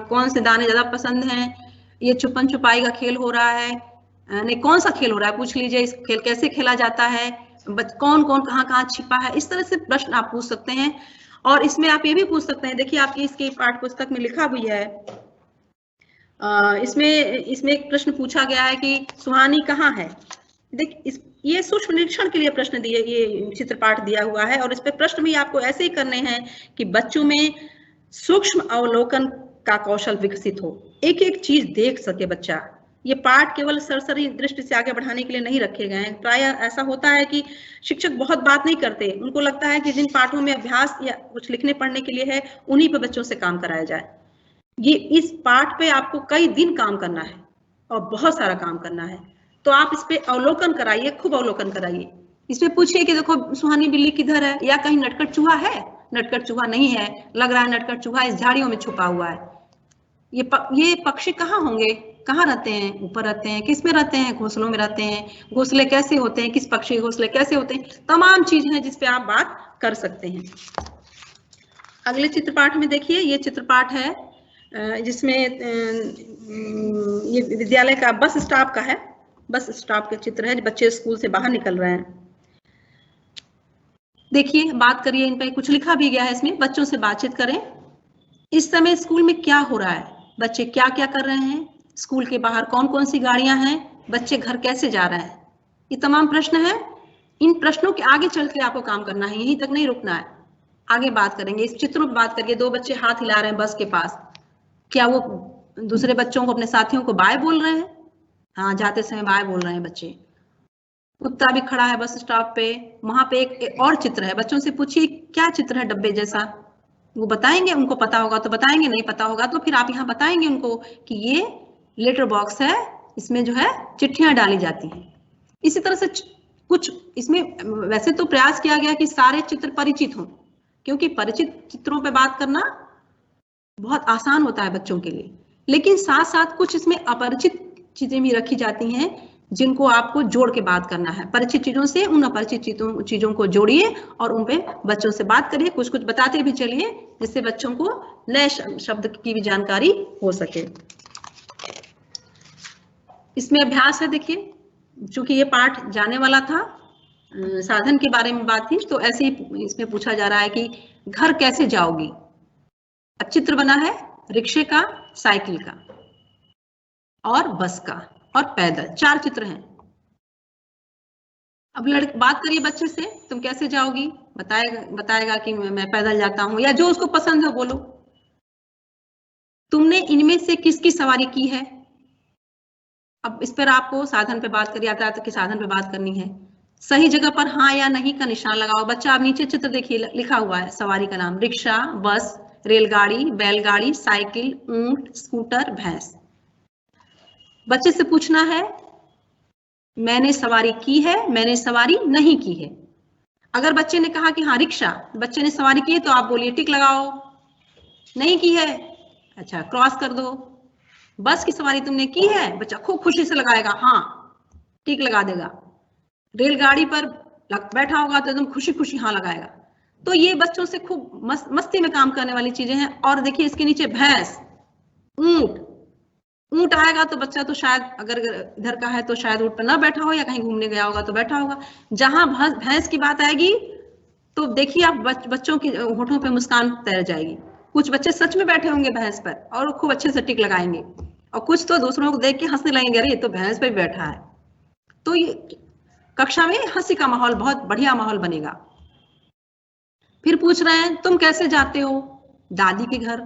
कौन से दाने ज्यादा पसंद हैं, ये छुपन छुपाई का खेल हो रहा है, नहीं कौन सा खेल हो रहा है पूछ लीजिए, इस खेल कैसे खेला जाता है, कौन कौन कहाँ कहाँ छिपा है, इस तरह से प्रश्न आप पूछ सकते हैं। और इसमें आप ये भी पूछ सकते हैं, देखिए आपकी इसकी पाठ्य पुस्तक में लिखा हुई है, इसमें एक प्रश्न पूछा गया है कि सुहानी कहाँ है। ये सूक्ष्म निरीक्षण के लिए प्रश्न दिए, ये चित्र पाठ दिया हुआ है, और इस पे प्रश्न भी आपको ऐसे ही करने हैं कि बच्चों में सूक्ष्म अवलोकन का कौशल विकसित हो, एक एक चीज देख सके बच्चा। ये पाठ केवल सरसरी दृष्टि से आगे बढ़ाने के लिए नहीं रखे गए हैं। प्राय ऐसा होता है कि शिक्षक बहुत बात नहीं करते, उनको लगता है कि जिन पाठों में अभ्यास या कुछ लिखने पढ़ने के लिए है उन्हीं पे बच्चों से काम कराया जाए। ये इस पाठ पे आपको कई दिन काम करना है और बहुत सारा काम करना है। तो आप इस पे अवलोकन कराइए, खूब अवलोकन कराइए। इसमें पूछिए कि देखो सुहानी बिल्ली किधर है, या कहीं नटखट चूहा है? नटखट चूहा नहीं है, लग रहा है नटखट चूहा इस झाड़ियों में छुपा हुआ है। ये पक्षी कहाँ होंगे, कहाँ रहते हैं? ऊपर रहते हैं। किस में रहते हैं? घोंसलों में रहते हैं। घोंसले कैसे होते हैं, किस पक्षी के घोंसले कैसे होते हैं, तमाम चीजें हैं जिस पे आप बात कर सकते हैं। अगले चित्रपाठ में देखिए, ये चित्रपाठ है जिसमें ये विद्यालय का बस स्टॉप का है, बस स्टॉप का चित्र है, बच्चे स्कूल से बाहर निकल रहे हैं। देखिए, बात करिए, इन पे कुछ लिखा भी गया है, इसमें बच्चों से बातचीत करें। इस समय स्कूल में क्या हो रहा है, बच्चे क्या क्या कर रहे हैं, स्कूल के बाहर कौन कौन सी गाड़ियां हैं, बच्चे घर कैसे जा रहे हैं, ये तमाम प्रश्न है। इन प्रश्नों के आगे चल के आपको काम करना है, यहीं तक नहीं रुकना है, आगे बात करेंगे। इस चित्रों पर बात करिए, दो बच्चे हाथ हिला रहे हैं बस के पास, क्या वो दूसरे बच्चों को, अपने साथियों को बाय बोल रहे हैं? हाँ, जाते समय बाय बोल रहे हैं बच्चे। कुत्ता भी खड़ा है बस स्टॉप पे। वहां पे एक और चित्र है, बच्चों से पूछिए क्या चित्र है डब्बे जैसा, वो बताएंगे, उनको पता होगा तो बताएंगे, नहीं पता होगा तो फिर आप यहाँ बताएंगे उनको कि ये लेटर बॉक्स है, इसमें जो है चिट्ठियां डाली जाती हैं। इसी तरह से कुछ इसमें वैसे तो प्रयास किया गया कि सारे चित्र परिचित हों, क्योंकि परिचित चित्रों पे बात करना बहुत आसान होता है बच्चों के लिए, लेकिन साथ साथ कुछ इसमें अपरिचित चीजें भी रखी जाती हैं जिनको आपको जोड़ के बात करना है। परिचित चीजों से उन अपरिचित चीजों को जोड़िए और उन पे बच्चों से बात करिए, कुछ कुछ बताते भी चलिए, जिससे बच्चों को नए शब्द की भी जानकारी हो सके। इसमें अभ्यास है, देखिए, चूंकि ये पाठ जाने वाला था, साधन के बारे में बात थी, तो ऐसे ही इसमें पूछा जा रहा है कि घर कैसे जाओगी। अब चित्र बना है रिक्शे का, साइकिल का और बस का और पैदल, 4 चित्र हैं। अब बात करिए बच्चे से, तुम कैसे जाओगी? बताएगा कि मैं पैदल जाता हूं, या जो उसको पसंद हो बोलो। तुमने इनमें से किसकी सवारी की है? अब इस पर आपको साधन पे बात करिए, यातायात के साधन पे बात करनी है। सही जगह पर हाँ या नहीं का निशान लगाओ। बच्चा, अब नीचे चित्र देखिए, लिखा हुआ है सवारी का नाम, रिक्शा, बस, रेलगाड़ी, बैलगाड़ी, साइकिल, ऊंट, स्कूटर, भैंस। बच्चे से पूछना है मैंने सवारी की है, मैंने सवारी नहीं की है। अगर बच्चे ने कहा कि हाँ रिक्शा, बच्चे ने सवारी की है, तो आप बोलिए टिक लगाओ। नहीं की है, अच्छा क्रॉस कर दो। बस की सवारी तुमने की है, बच्चा खूब खुशी से लगाएगा, हाँ टिक लगा देगा। रेलगाड़ी पर बैठा होगा तो एकदम खुशी खुशी हाँ लगाएगा। तो ये बच्चों से खूब मस्ती में काम करने वाली चीजें हैं। और देखिए इसके नीचे भैंस, ऊंट, ऊंट आएगा तो बच्चा तो शायद, अगर इधर का है तो शायद ऊंट पर ना बैठा हो, या कहीं घूमने गया होगा तो बैठा होगा। जहां भैंस की बात आएगी तो देखिए आप बच्चों की होठों पे मुस्कान तैर जाएगी। कुछ बच्चे सच में बैठे होंगे भैंस पर और खूब अच्छे से टिक लगाएंगे, और कुछ तो दूसरों को देख के हंसने लगेंगे, अरे ये तो भैंस पे बैठा है। तो ये कक्षा में हंसी का माहौल, बहुत बढ़िया माहौल बनेगा। फिर पूछ रहे हैं तुम कैसे जाते हो? दादी के घर।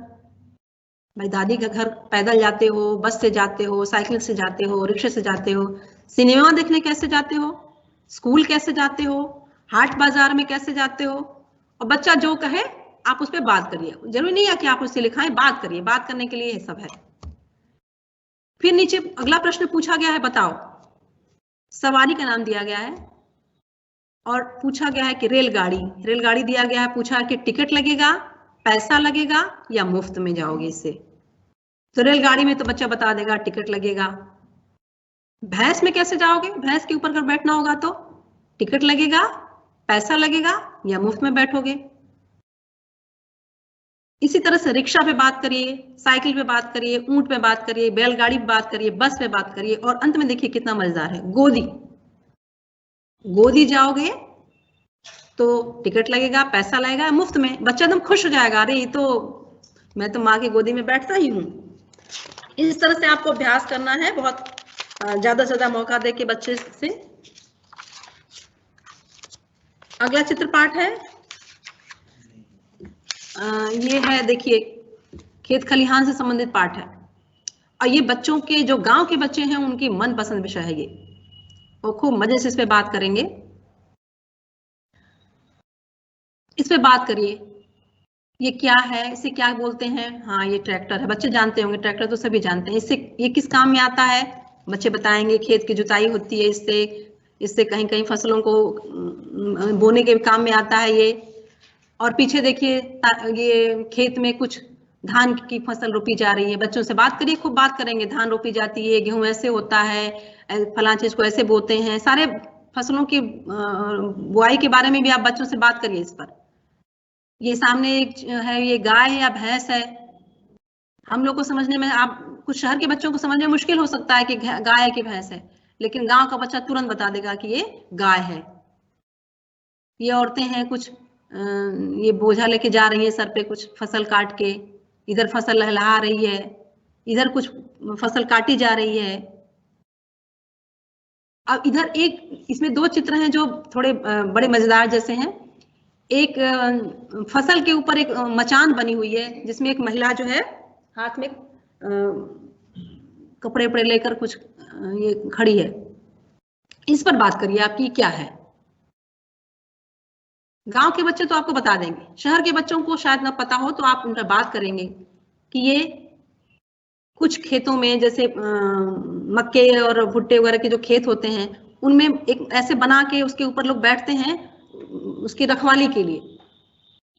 भाई दादी का घर पैदल जाते हो, बस से जाते हो, साइकिल से जाते हो, रिक्शे से जाते हो। सिनेमा देखने कैसे जाते हो? स्कूल कैसे जाते हो? हाट बाजार में कैसे जाते हो? और बच्चा जो कहे आप उस पर बात करिए, जरूरी नहीं है कि आप उससे लिखाएं, बात करिए, बात करने के लिए सब है। फिर नीचे अगला प्रश्न पूछा गया है, बताओ, सवारी का नाम दिया गया है और पूछा गया है कि रेलगाड़ी, रेलगाड़ी दिया गया है, पूछा है कि टिकट लगेगा, पैसा लगेगा या मुफ्त में जाओगे इससे। तो रेलगाड़ी में तो बच्चा बता देगा टिकट लगेगा। भैंस में कैसे जाओगे? भैंस के ऊपर अगर बैठना होगा तो टिकट लगेगा, पैसा लगेगा या मुफ्त में बैठोगे। इसी तरह से रिक्शा पे बात करिए, साइकिल पे बात करिए, ऊंट पे बात करिए, बैलगाड़ी पे बात करिए, बस पे बात करिए, और अंत में देखिए कितना मजेदार है, गोदी। गोदी जाओगे तो टिकट लगेगा, पैसा लगेगा, मुफ्त में। बच्चा एकदम खुश हो जाएगा, अरे ये तो मैं तो माँ की गोदी में बैठता ही हूँ। इस तरह से आपको अभ्यास करना है, बहुत ज्यादा से ज्यादा मौका दे के बच्चे से। अगला चित्र पाठ है, ये है, देखिए खेत खलिहान से संबंधित पाठ है, और ये बच्चों के, जो गांव के बच्चे हैं उनकी मनपसंद विषय है ये, वो खूब मजे से इस पे बात करेंगे। इस पे बात करिए, ये क्या है, इसे क्या बोलते हैं? हाँ ये ट्रैक्टर है, बच्चे जानते होंगे, ट्रैक्टर तो सभी जानते हैं। इससे ये किस काम में आता है? बच्चे बताएंगे खेत की जुताई होती है इससे कहीं कहीं फसलों को बोने के काम में आता है ये। और पीछे देखिए ये खेत में कुछ धान की फसल रोपी जा रही है। बच्चों से बात करिए, खूब बात करेंगे, धान रोपी जाती है, गेहूं ऐसे होता है, फलां चीज को ऐसे बोते हैं। सारे फसलों की बुआई के बारे में भी आप बच्चों से बात करिए इस पर। ये सामने एक है, ये गाय है या भैंस है, हम लोग को समझने में, आप कुछ शहर के बच्चों को समझने में मुश्किल हो सकता है कि गाय है कि भैंस है, लेकिन गांव का बच्चा तुरंत बता देगा कि ये गाय है। ये औरतें हैं कुछ ये बोझा लेके जा रही है सर पे, कुछ फसल काट के, इधर फसल लहलहा रही है, इधर कुछ फसल काटी जा रही है। अब इधर एक इसमें दो चित्र हैं जो थोड़े बड़े मजेदार जैसे हैं। एक फसल के ऊपर एक मचान बनी हुई है जिसमें एक महिला जो है हाथ में कपड़े उपड़े लेकर कुछ ये खड़ी है। इस पर बात करिए आपकी क्या है। गांव के बच्चे तो आपको बता देंगे, शहर के बच्चों को शायद ना पता हो, तो आप उन पर बात करेंगे कि ये कुछ खेतों में जैसे मक्के और भुट्टे वगैरह के जो खेत होते हैं उनमें एक ऐसे बना के उसके ऊपर लोग बैठते हैं उसकी रखवाली के लिए।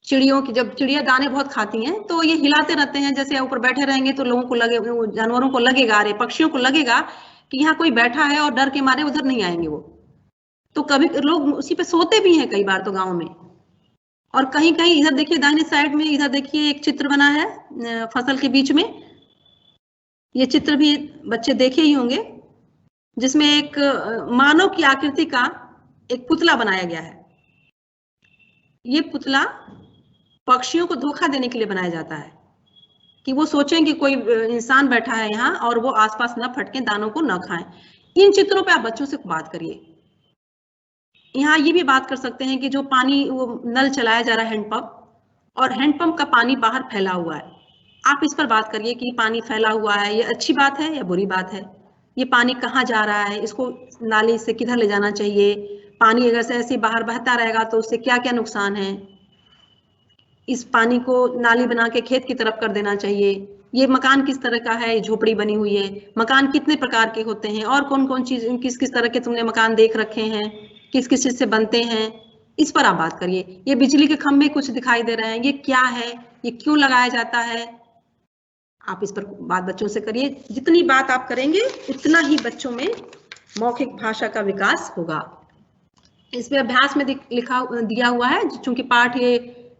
चिड़ियों की, जब चिड़िया दाने बहुत खाती हैं तो ये हिलाते रहते हैं, जैसे ऊपर बैठे रहेंगे तो लोगों को लगे, जानवरों को लगेगा, अरे पक्षियों को लगेगा कि यहाँ कोई बैठा है और डर के मारे उधर नहीं आएंगे वो। तो कभी लोग उसी पे सोते भी हैं कई बार तो गाँव में। और कहीं कहीं इधर देखिए दाहिने साइड में, इधर देखिए एक चित्र बना है फसल के बीच में। ये चित्र भी बच्चे देखे ही होंगे, जिसमें एक मानव की आकृति का एक पुतला बनाया गया है। ये पुतला पक्षियों को धोखा देने के लिए बनाया जाता है कि वो सोचें कि कोई इंसान बैठा है यहाँ और वो आसपास न फटके, दानों को न खाएं। इन चित्रों पे आप बच्चों से बात करिए। यहाँ ये भी बात कर सकते हैं कि जो पानी वो नल चलाया जा रहा है हैंडपंप, और हैंडपंप का पानी बाहर फैला हुआ है, आप इस पर बात करिए कि पानी फैला हुआ है, ये अच्छी बात है या बुरी बात है, ये पानी कहाँ जा रहा है, इसको नाली से किधर ले जाना चाहिए, पानी अगर से ऐसे बाहर बहता रहेगा तो उससे क्या क्या नुकसान है, इस पानी को नाली बना के खेत की तरफ कर देना चाहिए। ये मकान किस तरह का है, झोपड़ी बनी हुई है, मकान कितने प्रकार के होते हैं और कौन कौन चीज, किस किस तरह के तुमने मकान देख रखे हैं, किस किस चीज से बनते हैं, इस पर आप बात करिए। ये बिजली के खंभे कुछ दिखाई दे रहे हैं, ये क्या है, ये क्यों लगाया जाता है, आप इस पर बात बच्चों से करिए। जितनी बात आप करेंगे उतना ही बच्चों में मौखिक भाषा का विकास होगा। इसमें अभ्यास में लिखा दिया हुआ है, चूंकि पाठ ये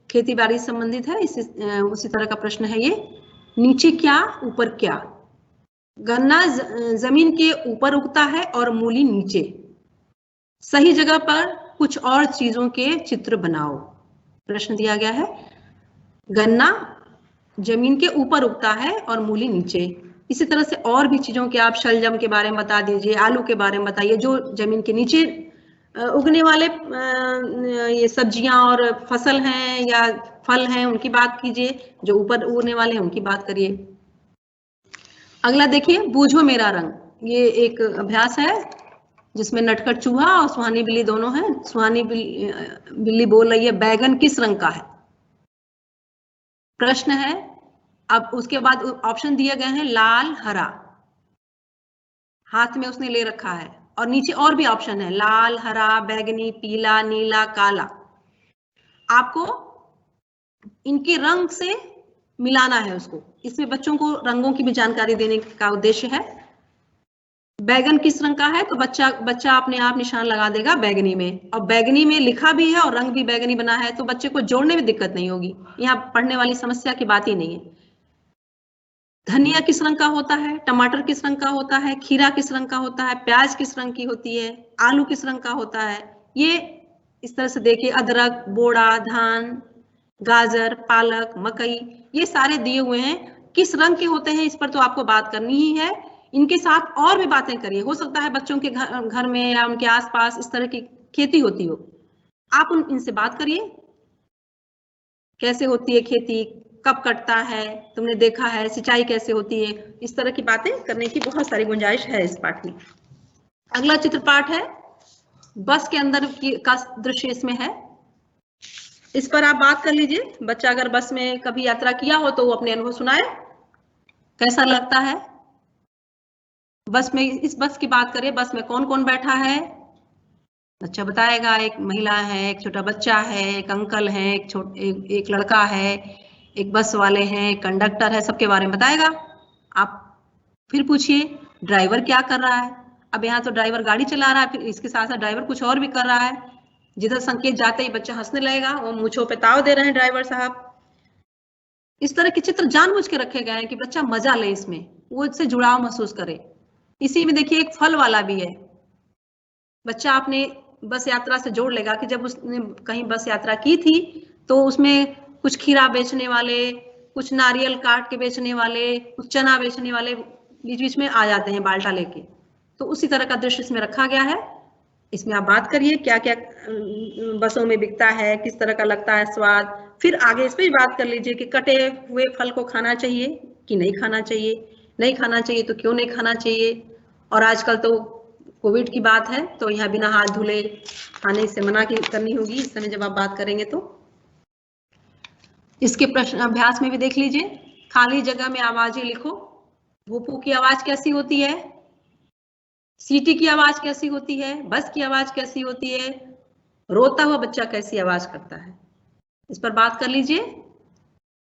खेती बाड़ी से संबंधित है, उसी तरह का प्रश्न है ये। नीचे क्या ऊपर क्या, गन्ना जमीन के ऊपर उगता है और मूली नीचे, सही जगह पर कुछ और चीजों के चित्र बनाओ। प्रश्न दिया गया है, गन्ना जमीन के ऊपर उगता है और मूली नीचे, इसी तरह से और भी चीजों के आप शलजम के बारे में बता दीजिए, आलू के बारे में बताइए, जो जमीन के नीचे उगने वाले ये सब्जियां और फसल हैं या फल हैं उनकी बात कीजिए, जो ऊपर उगने वाले हैं उनकी बात करिए। अगला देखिए, बूझो मेरा रंग, ये एक अभ्यास है जिसमें नटखट चूहा और सुहानी बिल्ली दोनों हैं। सुहानी बिल्ली बोल रही है बैगन किस रंग का है, प्रश्न है। अब उसके बाद ऑप्शन दिए गए हैं लाल हरा, हाथ में उसने ले रखा है, और नीचे और भी ऑप्शन है लाल हरा बैगनी पीला नीला काला। आपको इनके रंग से मिलाना है उसको, इसमें बच्चों को रंगों की भी जानकारी देने का उद्देश्य है। बैगन किस रंग का है तो बच्चा अपने आप निशान लगा देगा बैगनी में, और बैगनी में लिखा भी है और रंग भी बैगनी बना है, तो बच्चे को जोड़ने में दिक्कत नहीं होगी, यहाँ पढ़ने वाली समस्या की बात ही नहीं है। धनिया किस रंग का होता है, टमाटर किस रंग का होता है, खीरा किस रंग का होता है, प्याज किस रंग की होती है, आलू किस रंग का होता है, ये इस तरह से देखिए। अदरक, बोड़ा, धान, गाजर, पालक, मकई, ये सारे दिए हुए हैं, किस रंग के होते हैं इस पर तो आपको बात करनी ही है। इनके साथ और भी बातें करिए, हो सकता है बच्चों के घर में या उनके आसपास इस तरह की खेती होती हो, आप इनसे बात करिए, कैसे होती है खेती, कब कटता है, तुमने देखा है, सिंचाई कैसे होती है, इस तरह की बातें करने की बहुत सारी गुंजाइश है इस पाठ में। अगला चित्र पाठ है, बस के अंदर का दृश्य इसमें है, इस पर आप बात कर लीजिए। बच्चा अगर बस में कभी यात्रा किया हो तो वो अपने अनुभव सुनाए, कैसा लगता है। बस में, इस बस की बात करें, बस में कौन कौन बैठा है, बच्चा बताएगा। एक महिला है, एक छोटा बच्चा है, एक अंकल है, एक लड़का है, एक बस वाले हैं, एक कंडक्टर है, सबके बारे में बताएगा। आप फिर पूछिए ड्राइवर क्या कर रहा है। अब यहाँ तो ड्राइवर गाड़ी चला रहा है, फिर इसके साथ साथ ड्राइवर कुछ और भी कर रहा है। जिधर संकेत जाते ही बच्चा हंसने लगेगा, वो मूंछों पे ताव दे रहे हैं ड्राइवर साहब। इस तरह के चित्र जानबूझ के रखे गए हैं कि बच्चा मजा ले इसमें, वो इससे जुड़ाव महसूस करे। इसी में देखिए एक फल वाला भी है। बच्चा अपने बस यात्रा से जोड़ लेगा कि जब उसने कहीं बस यात्रा की थी तो उसमें कुछ खीरा बेचने वाले, कुछ नारियल काट के बेचने वाले, कुछ चना बेचने वाले बीच बीच में आ जाते हैं बाल्टा लेके। तो उसी तरह का दृश्य इसमें रखा गया है। इसमें आप बात करिए क्या क्या बसों में बिकता है, किस तरह का लगता है स्वाद। फिर आगे इस पर भी बात कर लीजिए कि कटे हुए फल को खाना चाहिए कि नहीं खाना चाहिए, नहीं खाना चाहिए तो क्यों नहीं खाना चाहिए। और आजकल तो कोविड की बात है तो यहाँ बिना हाथ धुले खाने से मना करनी होगी इस समय जब आप बात करेंगे। तो इसके प्रश्न अभ्यास में भी देख लीजिए, खाली जगह में आवाजें लिखो। भूपू की आवाज कैसी होती है, सीटी की आवाज कैसी होती है, बस की आवाज कैसी होती है, रोता हुआ बच्चा कैसी आवाज करता है, इस पर बात कर लीजिए।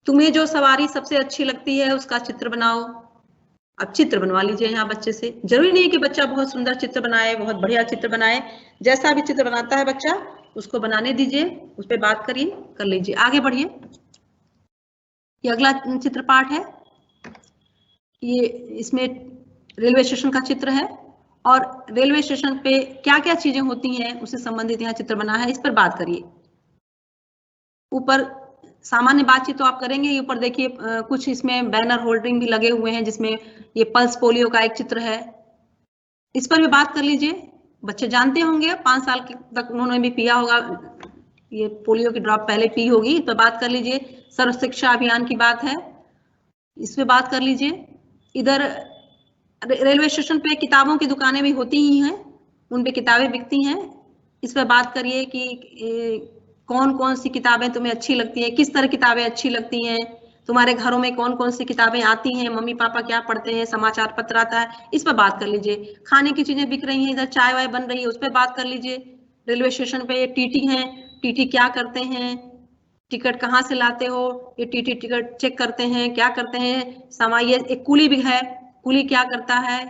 तुम्हें जो सवारी सबसे अच्छी लगती है उसका चित्र बनाओ। अब चित्र बनवा लीजिए यहाँ बच्चे से। जरूरी नहीं कि बच्चा बहुत सुंदर चित्र बनाए, बहुत बढ़िया चित्र बनाए, जैसा भी चित्र बनाता है बच्चा उसको बनाने दीजिए, उस पर बात करिए, कर लीजिए। आगे बढ़िए, ये अगला चित्र पाठ है। ये इसमें रेलवे स्टेशन का चित्र है और रेलवे स्टेशन पे क्या क्या चीजें होती हैं उससे संबंधित यहाँ चित्र बना है, इस पर बात करिए। ऊपर सामान्य बातचीत तो आप करेंगे, ऊपर देखिए कुछ इसमें बैनर होल्डिंग भी लगे हुए हैं जिसमें ये पल्स पोलियो का एक चित्र है, इस पर भी बात कर लीजिए। बच्चे जानते होंगे, 5 साल तक उन्होंने भी पिया होगा, ये पोलियो की ड्रॉप पहले पी होगी, तो बात कर लीजिए। सर्व शिक्षा अभियान की बात है, इस पे बात कर लीजिए। इधर रेलवे स्टेशन पे किताबों की दुकानें भी होती ही हैं, उन पे किताबें बिकती हैं, इस पर बात करिए कि कौन कौन सी किताबें तुम्हें अच्छी लगती हैं, किस तरह किताबें अच्छी लगती हैं, तुम्हारे घरों में कौन कौन सी किताबें आती हैं, मम्मी पापा क्या पढ़ते हैं, समाचार पत्र आता है, इस पर बात कर लीजिए। खाने की चीजें बिक रही हैं, इधर चाय वाय बन रही है, उस पर बात कर लीजिए। रेलवे स्टेशन पे ये टीटी हैं, टीटी क्या करते हैं, टिकट कहाँ से लाते हो, ये टीटी टिकट चेक करते हैं, क्या करते हैं, समय ये एक कुली भी है, कुली क्या करता है,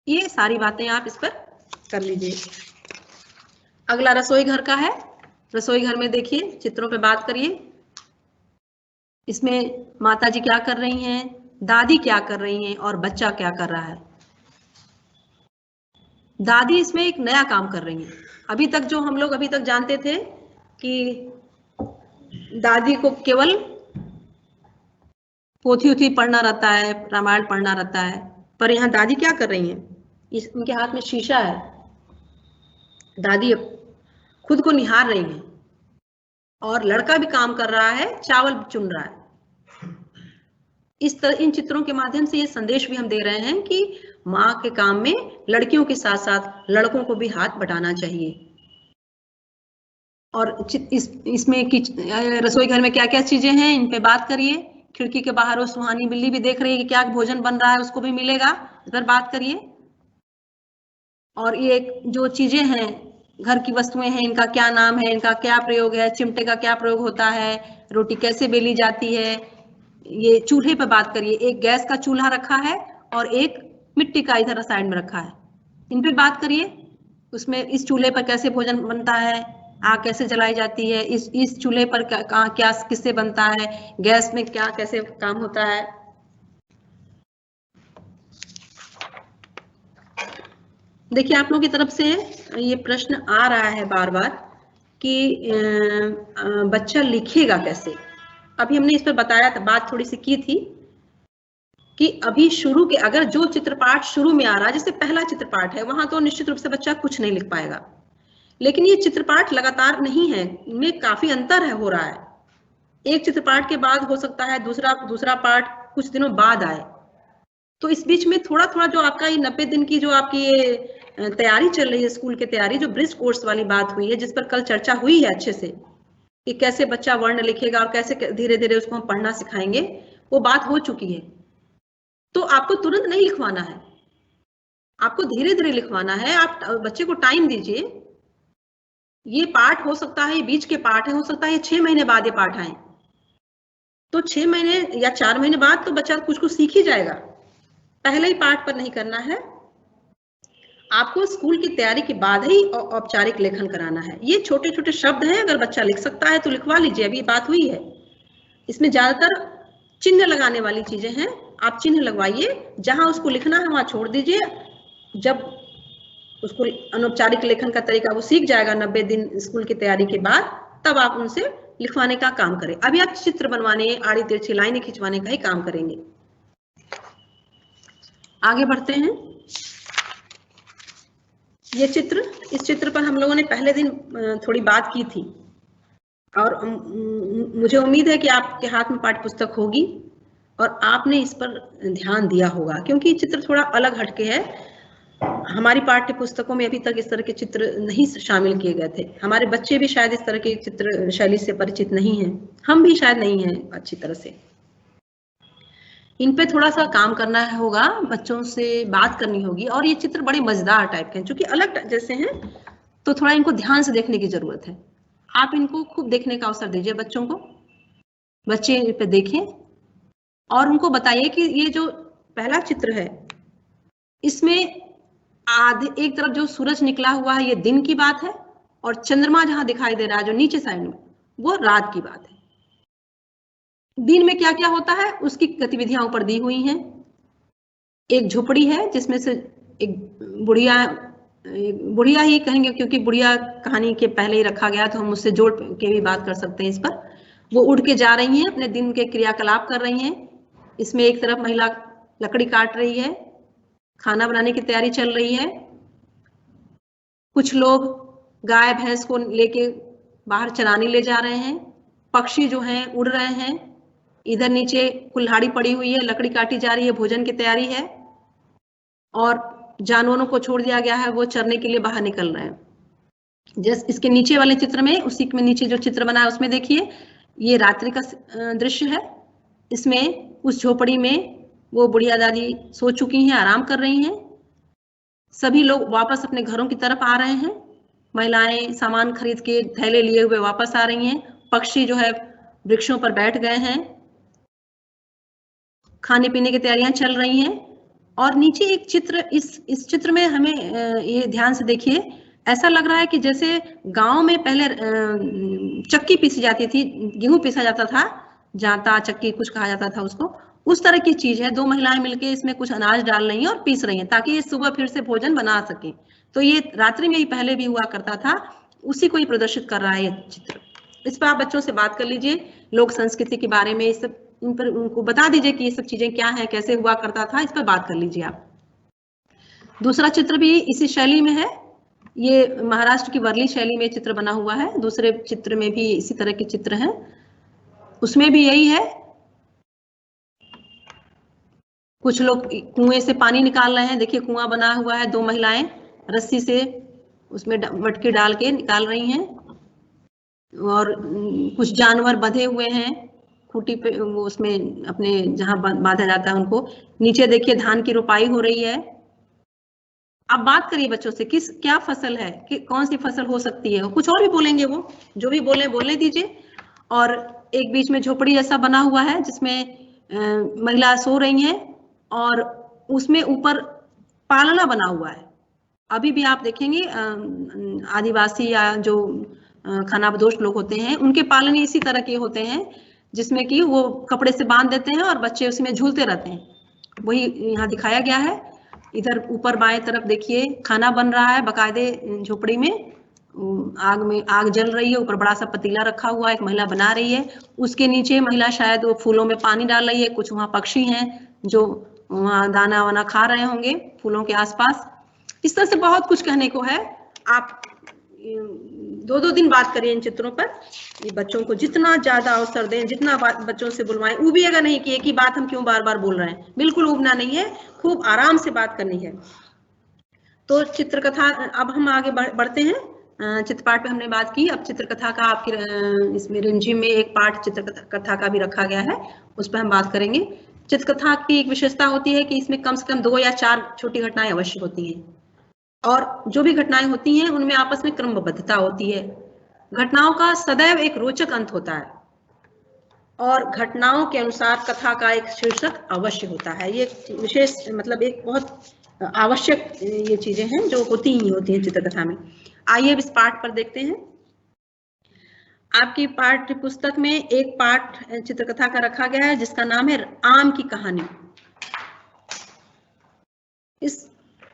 ये सारी बातें आप इस पर कर लीजिए। अगला रसोई घर का है। रसोई घर में देखिए चित्रों पे बात करिए। इसमें माता जी क्या कर रही हैं, दादी क्या कर रही हैं और बच्चा क्या कर रहा है। दादी इसमें एक नया काम कर रही हैं। अभी तक जो हम लोग अभी तक जानते थे कि दादी को केवल पोथी उथी पढ़ना रहता है, रामायण पढ़ना रहता है, पर यहाँ दादी क्या कर रही हैं, इनके हाथ में शीशा है, दादी खुद को निहार रही है और लड़का भी काम कर रहा है, चावल चुन रहा है। इस तरह इन चित्रों के माध्यम से ये संदेश भी हम दे रहे हैं कि माँ के काम में लड़कियों के साथ साथ लड़कों को भी हाथ बटाना चाहिए। और इसमें रसोई घर में क्या क्या चीजें हैं इन पे बात करिए। खिड़की के बाहर वो सुहानी बिल्ली भी देख रही है कि क्या भोजन बन रहा है, उसको भी मिलेगा, इस पर बात करिए। और ये जो चीजें हैं, घर की वस्तुएं हैं, इनका क्या नाम है, इनका क्या प्रयोग है, चिमटे का क्या प्रयोग होता है, रोटी कैसे बेली जाती है। ये चूल्हे पर बात करिए, एक गैस का चूल्हा रखा है और एक मिट्टी का इधर साइड में रखा है, इन पे बात करिए। उसमें इस चूल्हे पर कैसे भोजन बनता है, आग कैसे जलाई जाती है, इस चूल्हे पर क्या किससे बनता है, गैस में क्या कैसे काम होता है। देखिए आप लोगों की तरफ से ये प्रश्न आ रहा है बार बार कि बच्चा लिखेगा कैसे। अभी हमने इस पर बताया था, बात थोड़ी सी की थी कि अभी शुरू के अगर जो चित्रपाठ शुरू में आ रहा है, जैसे पहला चित्रपाठ है, वहां तो निश्चित रूप से बच्चा कुछ नहीं लिख पाएगा, लेकिन ये चित्रपाठ लगातार नहीं है, इनमें काफी अंतर है, हो रहा है। एक चित्रपाठ के बाद हो सकता है दूसरा पाठ कुछ दिनों बाद आए, तो इस बीच में थोड़ा थोड़ा जो आपका ये 90 दिन की जो आपकी ये तैयारी चल रही है, स्कूल की तैयारी, जो ब्रिज कोर्स वाली बात हुई है, जिस पर कल चर्चा हुई है अच्छे से कि कैसे बच्चा वर्ण लिखेगा और कैसे धीरे धीरे उसको हम पढ़ना सिखाएंगे, वो बात हो चुकी है। तो आपको तुरंत नहीं लिखवाना है, आपको धीरे धीरे लिखवाना है, आप बच्चे को टाइम दीजिए। ये पाठ हो सकता है, बीच के पाठ है, हो सकता है 6 महीने बाद ये पाठ आए, तो 6 महीने या 4 महीने बाद तो बच्चा कुछ कुछ सीख ही जाएगा। पहले ही पाठ पर नहीं करना है, आपको स्कूल की तैयारी के बाद ही औपचारिक लेखन कराना है। ये छोटे छोटे शब्द हैं, अगर बच्चा लिख सकता है तो लिखवा लीजिए, अभी बात हुई है। इसमें ज्यादातर चिन्ह लगाने वाली चीजें हैं, आप चिन्ह लगवाइए, जहां उसको लिखना है वहां छोड़ दीजिए। जब उसको अनौपचारिक लेखन का तरीका वो सीख जाएगा 90 दिन स्कूल की तैयारी के बाद, तब आप उनसे लिखवाने का काम करें। अभी आप चित्र बनवाने, आड़ी तिरछी लाइनें खिंचवाने का ही काम करेंगे। आगे बढ़ते हैं। ये चित्र, इस चित्र पर हम लोगों ने पहले दिन थोड़ी बात की थी, और मुझे उम्मीद है कि आपके हाथ में पाठ्य पुस्तक होगी और आपने इस पर ध्यान दिया होगा, क्योंकि चित्र थोड़ा अलग हटके है। हमारी पाठ्य पुस्तकों में अभी तक इस तरह के चित्र नहीं शामिल किए गए थे। हमारे बच्चे भी शायद इस तरह के चित्र शैली से परिचित नहीं हैं, हम भी शायद नहीं हैं अच्छी तरह से। इन पे थोड़ा सा काम करना होगा, बच्चों से बात करनी होगी। और ये चित्र बड़े मजेदार टाइप के हैं, क्योंकि अलग जैसे हैं, तो थोड़ा इनको ध्यान से देखने की जरूरत है। आप इनको खूब देखने का अवसर दीजिए बच्चों को, बच्चे इन पे देखें और उनको बताइए कि ये जो पहला चित्र है, इसमें आधे एक तरफ जो सूरज निकला हुआ है ये दिन की बात है, और चंद्रमा जहां दिखाई दे रहा है जो नीचे साइड में, वो रात की बात है। दिन में क्या क्या होता है उसकी गतिविधियां ऊपर दी हुई हैं। एक झोपड़ी है जिसमें से एक बुढ़िया ही कहेंगे, क्योंकि बुढ़िया कहानी के पहले ही रखा गया, तो हम उससे जोड़ के भी बात कर सकते हैं इस पर। वो उड़ के जा रही हैं, अपने दिन के क्रियाकलाप कर रही हैं। इसमें एक तरफ महिला लकड़ी काट रही है, खाना बनाने की तैयारी चल रही है। कुछ लोग गाय भैंस को लेके बाहर चराने ले जा रहे हैं। पक्षी जो हैं उड़ रहे हैं। इधर नीचे कुल्हाड़ी पड़ी हुई है, लकड़ी काटी जा रही है, भोजन की तैयारी है। और जानवरों को छोड़ दिया गया है, वो चरने के लिए बाहर निकल रहे हैं। जैसे इसके नीचे वाले चित्र में, उसी में नीचे जो चित्र बना है उसमें देखिए, ये रात्रि का दृश्य है। इसमें उस झोपड़ी में वो बुढ़िया दादी सो चुकी हैं, आराम कर रही हैं। सभी लोग वापस अपने घरों की तरफ आ रहे हैं। महिलाएं सामान खरीद के थैले लिए हुए वापस आ रही हैं। पक्षी जो है वृक्षों पर बैठ गए हैं। खाने पीने की तैयारियां चल रही हैं। और नीचे एक चित्र, इस चित्र में हमें ये ध्यान से देखिए, ऐसा लग रहा है कि जैसे गांव में पहले चक्की पीसी जाती थी, गेहूं पीसा जाता था, जाता चक्की कुछ कहा जाता था उसको, उस तरह की चीज है। दो महिलाएं मिलके इसमें कुछ अनाज डाल रही हैं और पीस रही हैं, ताकि ये सुबह फिर से भोजन बना सके। तो ये रात्रि में ही पहले भी हुआ करता था, उसी को ही प्रदर्शित कर रहा है ये चित्र। इस पर आप बच्चों से बात कर लीजिए, लोक संस्कृति के बारे में, इस सब इन पर उनको बता दीजिए कि ये सब चीजें क्या है, कैसे हुआ करता था, इस पर बात कर लीजिए आप। दूसरा चित्र भी इसी शैली में है। ये महाराष्ट्र की वर्ली शैली में चित्र बना हुआ है। दूसरे चित्र में भी इसी तरह के चित्र हैं, उसमें भी यही है। कुछ लोग कुएं से पानी निकाल रहे हैं, देखिए कुआं बना हुआ है, दो महिलाएं रस्सी से उसमें मटके डाल के निकाल रही हैं। और कुछ जानवर बंधे हुए हैं खूंटी पे, वो उसमें अपने जहां बांधा जाता है उनको। नीचे देखिए धान की रोपाई हो रही है। आप बात करिए बच्चों से, क्या फसल है, कि कौन सी फसल हो सकती है। कुछ और भी बोलेंगे, वो जो भी बोलने दीजिए। और एक बीच में झोपड़ी जैसा बना हुआ है जिसमें महिला सो रही हैं, और उसमें ऊपर पालना बना हुआ है। अभी भी आप देखेंगे आदिवासी या जो खानाबदोश लोग होते हैं, उनके पालन इसी तरह के होते हैं, जिसमें कि वो कपड़े से बांध देते हैं और बच्चे उसमें झूलते रहते हैं। वही यहाँ दिखाया गया है। इधर ऊपर बाएं तरफ देखिए खाना बन रहा है बकायदे झोपड़ी में, आग जल रही है, ऊपर बड़ा सा पतीला रखा हुआ है, एक महिला बना रही है। उसके नीचे महिला शायद वो फूलों में पानी डाल रही है। कुछ वहाँ पक्षी हैं जो वहाँ दाना वाना खा रहे होंगे फूलों के आसपास। इस तरह से बहुत कुछ कहने को है। आप 2-2 दिन बात करिए इन चित्रों पर। ये बच्चों को जितना ज्यादा अवसर दें, जितना बच्चों से बुलवाएं। उबिएगा नहीं कि एक ही बात हम क्यों बार बार बोल रहे हैं, बिल्कुल उबना नहीं है, खूब आराम से बात करनी है। तो चित्रकथा, अब हम आगे बढ़ते हैं। चित्रपाठ पे हमने बात की, अब चित्रकथा का आपके इसमें रिमझिम में एक पाठ चित्रकथा का भी रखा गया है, उस पर हम बात करेंगे। चित्रकथा की एक विशेषता होती है कि इसमें कम से कम 2 या 4 छोटी घटनाएं अवश्य होती हैं, और जो भी घटनाएं होती हैं उनमें आपस में क्रमबद्धता होती है। घटनाओं का सदैव एक रोचक अंत होता है और घटनाओं के अनुसार कथा का एक शीर्षक अवश्य होता है। ये विशेष मतलब एक बहुत आवश्यक ये चीजें हैं जो होती ही होती हैं चित्रकथा में। आइए इस पाठ पर देखते हैं। आपकी पाठ्य पुस्तक में एक पाठ चित्रकथा का रखा गया है जिसका नाम है आम की कहानी। इस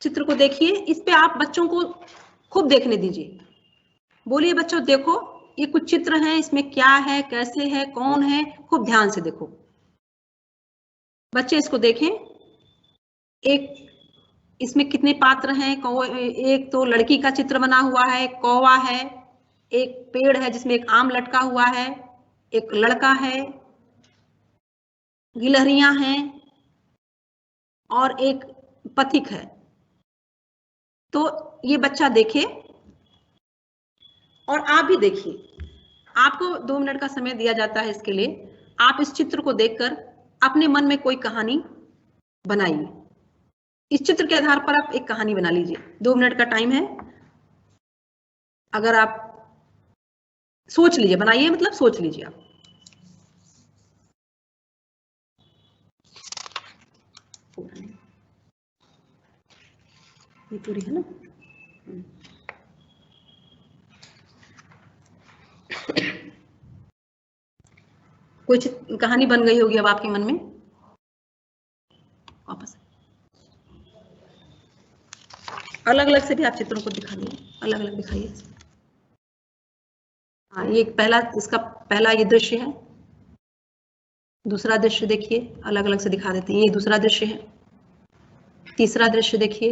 चित्र को देखिए, इस पे आप बच्चों को खूब देखने दीजिए। बोलिए बच्चों, देखो ये कुछ चित्र हैं, इसमें क्या है, कैसे है, कौन है, खूब ध्यान से देखो। बच्चे इसको देखें। एक इसमें कितने पात्र हैं? एक तो लड़की का चित्र बना हुआ है, कौवा है, एक पेड़ है जिसमें एक आम लटका हुआ है, एक लड़का है, गिलहरियां हैं और एक पथिक है। तो ये बच्चा देखे और आप भी देखिए। आपको 2 मिनट का समय दिया जाता है इसके लिए। आप इस चित्र को देखकर अपने मन में कोई कहानी बनाइए। इस चित्र के आधार पर आप एक कहानी बना लीजिए। 2 मिनट का टाइम है। अगर आप सोच लीजिए, बनाइए मतलब सोच लीजिए आप। ये पूरी है ना? कोई कहानी बन गई होगी अब आपके मन में। वापस अलग अलग से भी आप चित्रों को दिखाइए, अलग अलग दिखाइए। हाँ, ये पहला, इसका पहला ये दृश्य है। दूसरा दृश्य देखिए, अलग अलग से दिखा देते हैं। ये दूसरा दृश्य है। तीसरा दृश्य देखिए,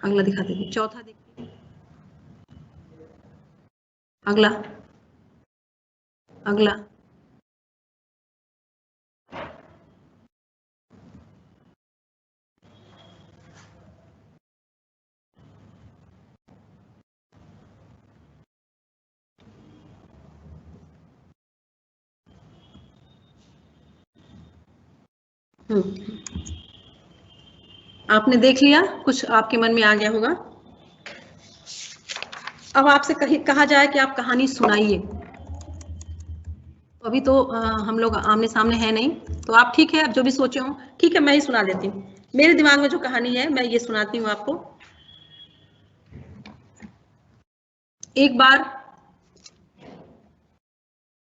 अगला दिखा देंगे। चौथा देखिए, अगला, अगला, आपने देख लिया, कुछ आपके मन में आ गया होगा। अब आपसे कहा जाए कि आप कहानी सुनाइए। अभी तो हम लोग आमने सामने है नहीं, तो आप ठीक है, आप जो भी सोचे हो ठीक है, मैं ही सुना देती हूँ। मेरे दिमाग में जो कहानी है मैं ये सुनाती हूँ आपको। एक बार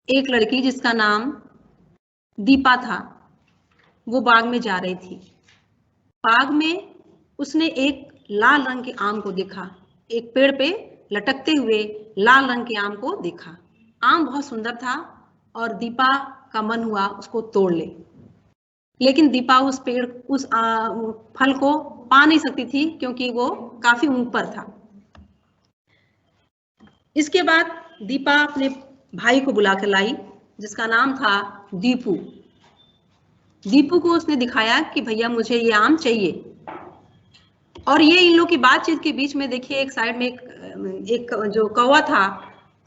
एक लड़की जिसका नाम दीपा था, वो बाग में जा रही थी। बाग में उसने एक लाल रंग के आम को देखा। एक पेड़ पे लटकते हुए लाल रंग के आम को देखा। आम बहुत सुंदर था और दीपा का मन हुआ उसको तोड़ ले, लेकिन दीपा उस फल को पा नहीं सकती थी क्योंकि वो काफी ऊपर था। इसके बाद दीपा अपने भाई को बुला कर लाई जिसका नाम था दीपू। दीपू को उसने दिखाया कि भैया मुझे ये आम चाहिए। और ये इन लोगों की बातचीत के बीच में देखिए, एक साइड में एक जो कौवा था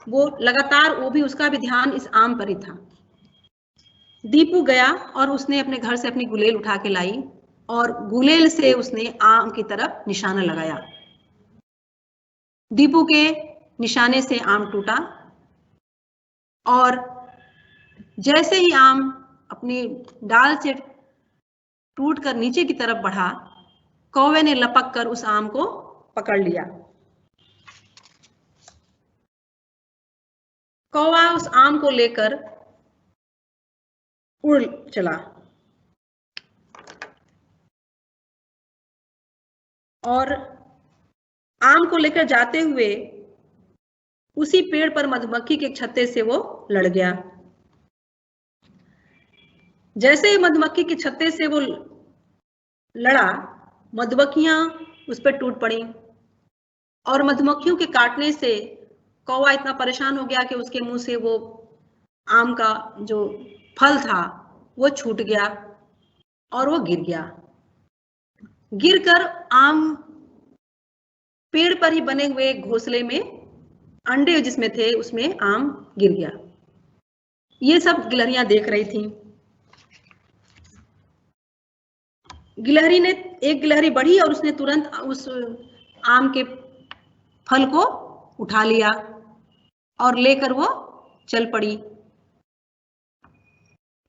वो लगातार, वो भी उसका भी ध्यान इस आम पर ही था। दीपू गया और उसने अपने घर से अपनी गुलेल उठा के लाई और गुलेल से उसने आम की तरफ निशाना लगाया। दीपू के निशाने से आम टूटा और जैसे ही आम अपनी डाल से टूटकर नीचे की तरफ बढ़ा, कौवे ने लपक कर उस आम को पकड़ लिया। कौवा उस आम को लेकर उड़ चला और आम को लेकर जाते हुए उसी पेड़ पर मधुमक्खी के छत्ते से वो लड़ गया। जैसे ही मधुमक्खी के छत्ते से वो लड़ा, मधुमक्खियां उस पर टूट पड़ी और मधुमक्खियों के काटने से कौवा इतना परेशान हो गया कि उसके मुंह से वो आम का जो फल था वो छूट गया और वो गिर गया। गिरकर आम पेड़ पर ही बने हुए घोंसले में, अंडे जिसमें थे उसमें आम गिर गया। ये सब गिलहरियां देख रही थी। गिलहरी ने, एक गिलहरी बढ़ी और उसने तुरंत उस आम के फल को उठा लिया और लेकर वो चल पड़ी।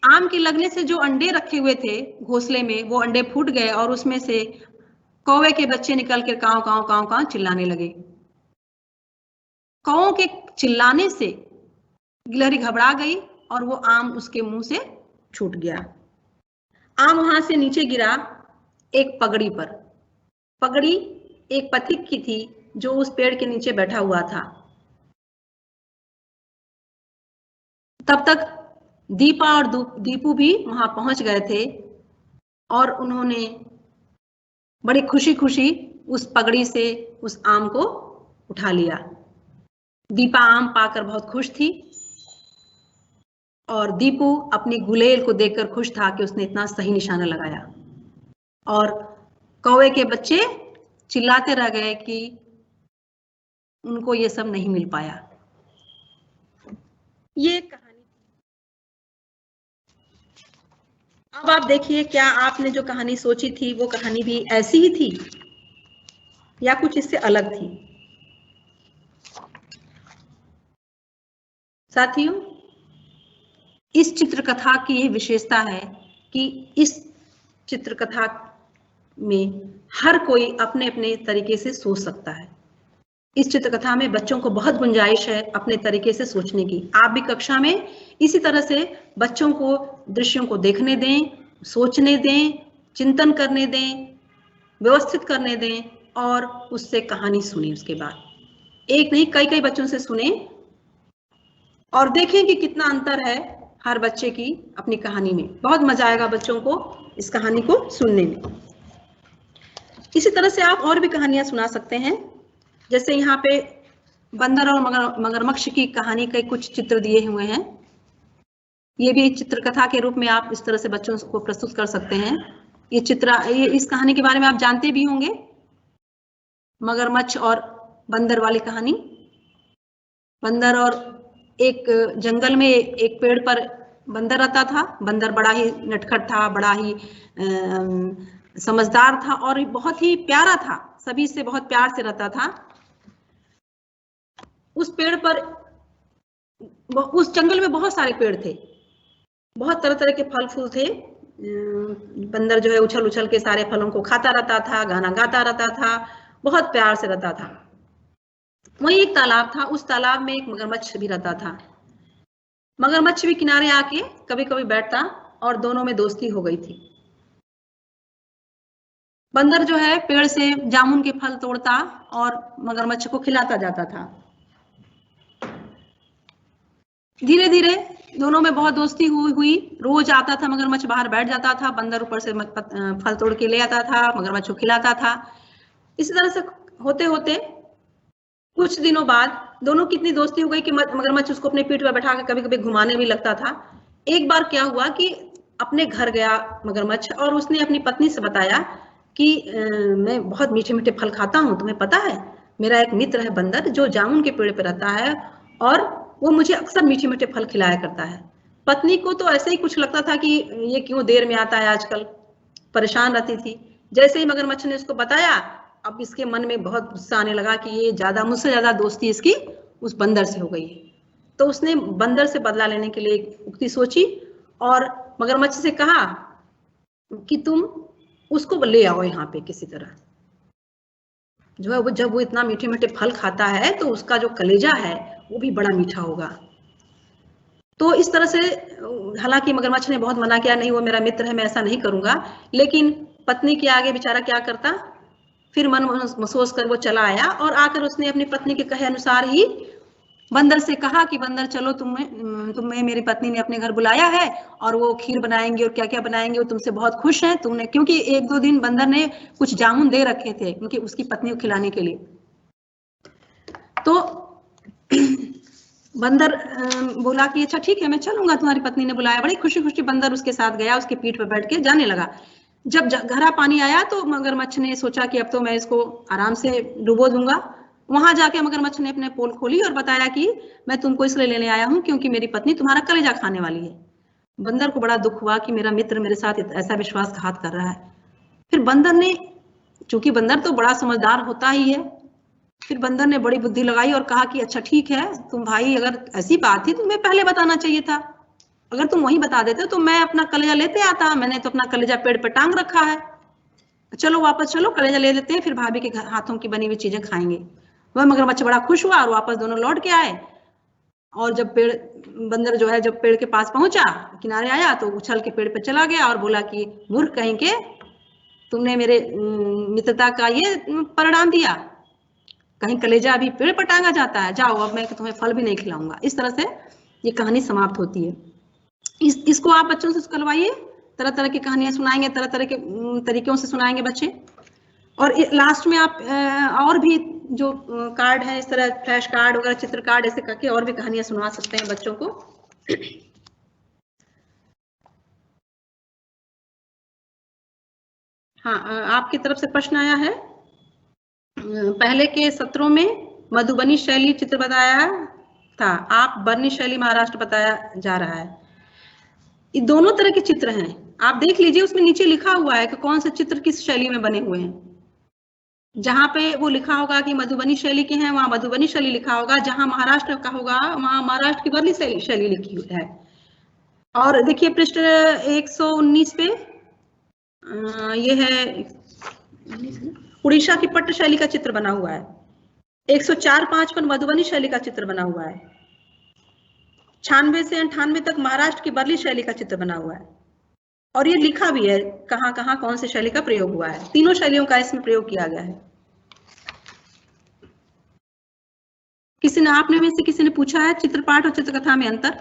आम के लगने से जो अंडे रखे हुए थे घोंसले में, वो अंडे फूट गए और उसमें से कौवे के बच्चे निकल कर काव काव काव काव चिल्लाने लगे। कौवों के चिल्लाने से गिलहरी घबरा गई और वो आम उसके मुंह से छूट गया। आम वहां से नीचे गिरा एक पगड़ी पर। पगड़ी एक पथिक की थी जो उस पेड़ के नीचे बैठा हुआ था। तब तक दीपा और दीपू भी वहां पहुंच गए थे और उन्होंने बड़ी खुशी खुशी उस पगड़ी से उस आम को उठा लिया। दीपा आम पाकर बहुत खुश थी और दीपू अपनी गुलेल को देखकर खुश था कि उसने इतना सही निशाना लगाया। और कौवे के बच्चे चिल्लाते रह गए कि उनको ये सब नहीं मिल पाया। ये कहानी। अब आप देखिए, क्या आपने जो कहानी सोची थी वो कहानी भी ऐसी ही थी या कुछ इससे अलग थी? साथियों, इस चित्रकथा की यह विशेषता है कि इस चित्रकथा में हर कोई अपने अपने तरीके से सोच सकता है। इस चित्रकथा में बच्चों को बहुत गुंजाइश है अपने तरीके से सोचने की। आप भी कक्षा में इसी तरह से बच्चों को दृश्यों को देखने दें, सोचने दें, चिंतन करने दें, व्यवस्थित करने दें और उससे कहानी सुने। उसके बाद एक नहीं कई कई बच्चों से सुने और देखें कि कितना अंतर है हर बच्चे की अपनी कहानी में। बहुत मजा आएगा बच्चों को इस कहानी को सुनने में। इसी तरह से आप और भी कहानियां सुना सकते हैं। जैसे यहाँ पे बंदर और मगरमच्छ की कहानी के कुछ चित्र दिए हुए हैं। ये भी चित्रकथा के रूप में आप इस तरह से बच्चों को प्रस्तुत कर सकते हैं। ये इस कहानी के बारे में आप जानते भी होंगे, मगरमच्छ और बंदर वाली कहानी। बंदर और एक जंगल में एक पेड़ पर बंदर रहता था। बंदर बड़ा ही नटखट था, बड़ा ही समझदार था और बहुत ही प्यारा था, सभी से बहुत प्यार से रहता था। उस पेड़ पर, उस जंगल में बहुत सारे पेड़ थे, बहुत तरह तरह के फल फूल थे। बंदर जो है उछल उछल के सारे फलों को खाता रहता था, गाना गाता रहता था, बहुत प्यार से रहता था। वहीं एक तालाब था, उस तालाब में एक मगरमच्छ भी रहता था। मगरमच्छ भी किनारे आके कभी कभी बैठता और दोनों में दोस्ती हो गई थी। बंदर जो है पेड़ से जामुन के फल तोड़ता और मगरमच्छ को खिलाता जाता था। धीरे धीरे दोनों में बहुत दोस्ती हुई। रोज आता था मगरमच्छ, बाहर बैठ जाता था, बंदर ऊपर से फल तोड़ के ले आता था, मगरमच्छ को खिलाता था। इसी तरह से होते होते कुछ दिनों बाद दोनों की इतनी दोस्ती हो गई कि मगरमच्छ उसको अपने पीठ पर बैठा कर कभी कभी घुमाने भी लगता था। एक बार क्या हुआ कि अपने घर गया मगरमच्छ और उसने अपनी पत्नी से बताया कि मैं बहुत मीठे मीठे फल खाता हूँ, तुम्हें पता है मेरा एक मित्र है बंदर जो जामुन के पेड़ पर रहता है और वो मुझे अक्सर मीठे मीठे फल खिलाया करता है। पत्नी को तो ऐसे ही कुछ लगता था कि ये क्यों देर में आता है आजकल, परेशान रहती थी। जैसे ही मगरमच्छ ने उसको बताया, अब इसके मन में बहुत गुस्सा आने लगा कि ये मुझसे ज्यादा दोस्ती इसकी उस बंदर से हो गई है। तो उसने बंदर से बदला लेने के लिए एक उक्ति सोची और मगरमच्छ से कहा कि तुम उसको ले आओ यहाँ पे किसी तरह, जो है वो जब वो इतना मीठे मीठे फल खाता है तो उसका जो कलेजा है वो भी बड़ा मीठा होगा। तो इस तरह से, हालांकि मगरमच्छ ने बहुत मना किया, नहीं वो मेरा मित्र है, मैं ऐसा नहीं करूंगा, लेकिन पत्नी के आगे बेचारा क्या करता, फिर मन महसूस कर वो चला आया और आकर उसने अपनी पत्नी के कहे अनुसार ही बंदर से कहा कि बंदर चलो, तुम्हें मेरी पत्नी ने अपने घर बुलाया है और वो खीर बनाएंगे और क्या क्या बनाएंगे, वो तुमसे बहुत खुश हैं। तुमने, क्योंकि एक दो दिन बंदर ने कुछ जामुन दे रखे थे क्योंकि उसकी पत्नी को खिलाने के लिए। तो बंदर बोला कि अच्छा ठीक है मैं चलूंगा, तुम्हारी पत्नी ने बुलाया। बड़ी खुशी खुशी बंदर उसके साथ गया, उसके पीठ पर बैठ के जाने लगा। जब गहरा पानी आया तो मगरमच्छ ने सोचा कि अब तो मैं इसको आराम से डुबो दूंगा। वहां जाके मगरमच्छ ने अपने पोल खोली और बताया कि मैं तुमको इसलिए लेने आया हूं क्योंकि मेरी पत्नी तुम्हारा कलेजा खाने वाली है। बंदर को बड़ा दुख हुआ कि मेरा मित्र मेरे साथ ऐसा विश्वासघात कर रहा है। फिर बंदर ने, चूंकि बंदर तो बड़ा समझदार होता ही है, फिर बंदर ने बड़ी बुद्धि लगाई और कहा कि अच्छा ठीक है, तुम भाई अगर ऐसी बात थी तो मैं पहले बताना चाहिए था, अगर तुम वही बता देते तो मैं अपना कलेजा लेते आता, मैंने तो अपना कलेजा पेड़ पे टांग रखा है, चलो वापस चलो कलेजा ले लेते हैं, फिर भाभी के हाथों की बनी हुई चीजें खाएंगे। वह मगरमच्छ बड़ा खुश हुआ और वापस दोनों लौट के आए, और जब पेड़, बंदर जो है जब पेड़ के पास पहुंचा, किनारे आया तो उछल के पेड़ पे चला गया और बोला कि मूर्ख कहीं के, तुमने मेरे मित्रता का ये परिणाम दिया, कहीं कलेजा अभी पेड़ पर टांगा जाता है, जाओ अब मैं तुम्हें फल भी नहीं खिलाऊंगा। इस तरह से ये कहानी समाप्त होती है। इसको आप बच्चों से करवाइए, तरह तरह की कहानियां सुनाएंगे, तरह तरह के तरीकों से सुनाएंगे बच्चे। और लास्ट में आप और भी जो कार्ड है, इस तरह फ्लैश कार्ड वगैरह, चित्र कार्ड ऐसे करके और भी कहानियां सुना सकते हैं बच्चों को। हाँ, आपकी तरफ से प्रश्न आया है, पहले के सत्रों में मधुबनी शैली चित्र बताया था, आप बरनी शैली महाराष्ट्र बताया जा रहा है। ये दोनों तरह के चित्र हैं, आप देख लीजिए, उसमें नीचे लिखा हुआ है कि कौन से चित्र किस शैली में बने हुए हैं। जहां पे वो लिखा होगा कि मधुबनी शैली के हैं, वहां मधुबनी शैली लिखा होगा, जहां महाराष्ट्र का होगा वहां महाराष्ट्र की बरनी शैली लिखी हुई है। और देखिए पृष्ठ 119 पे ये है उड़ीसा की पट्ट शैली का चित्र बना हुआ है। 104-5 पर मधुबनी शैली का चित्र बना हुआ है। 96 से 98 तक महाराष्ट्र की बरली शैली का चित्र बना हुआ है, और ये लिखा भी है कहां कहां कौन सी शैली का प्रयोग हुआ है। तीनों शैलियों का इसमें प्रयोग किया गया है। किसी ने, आपने में से किसी ने पूछा है चित्रपाठ और चित्रकथा में अंतर।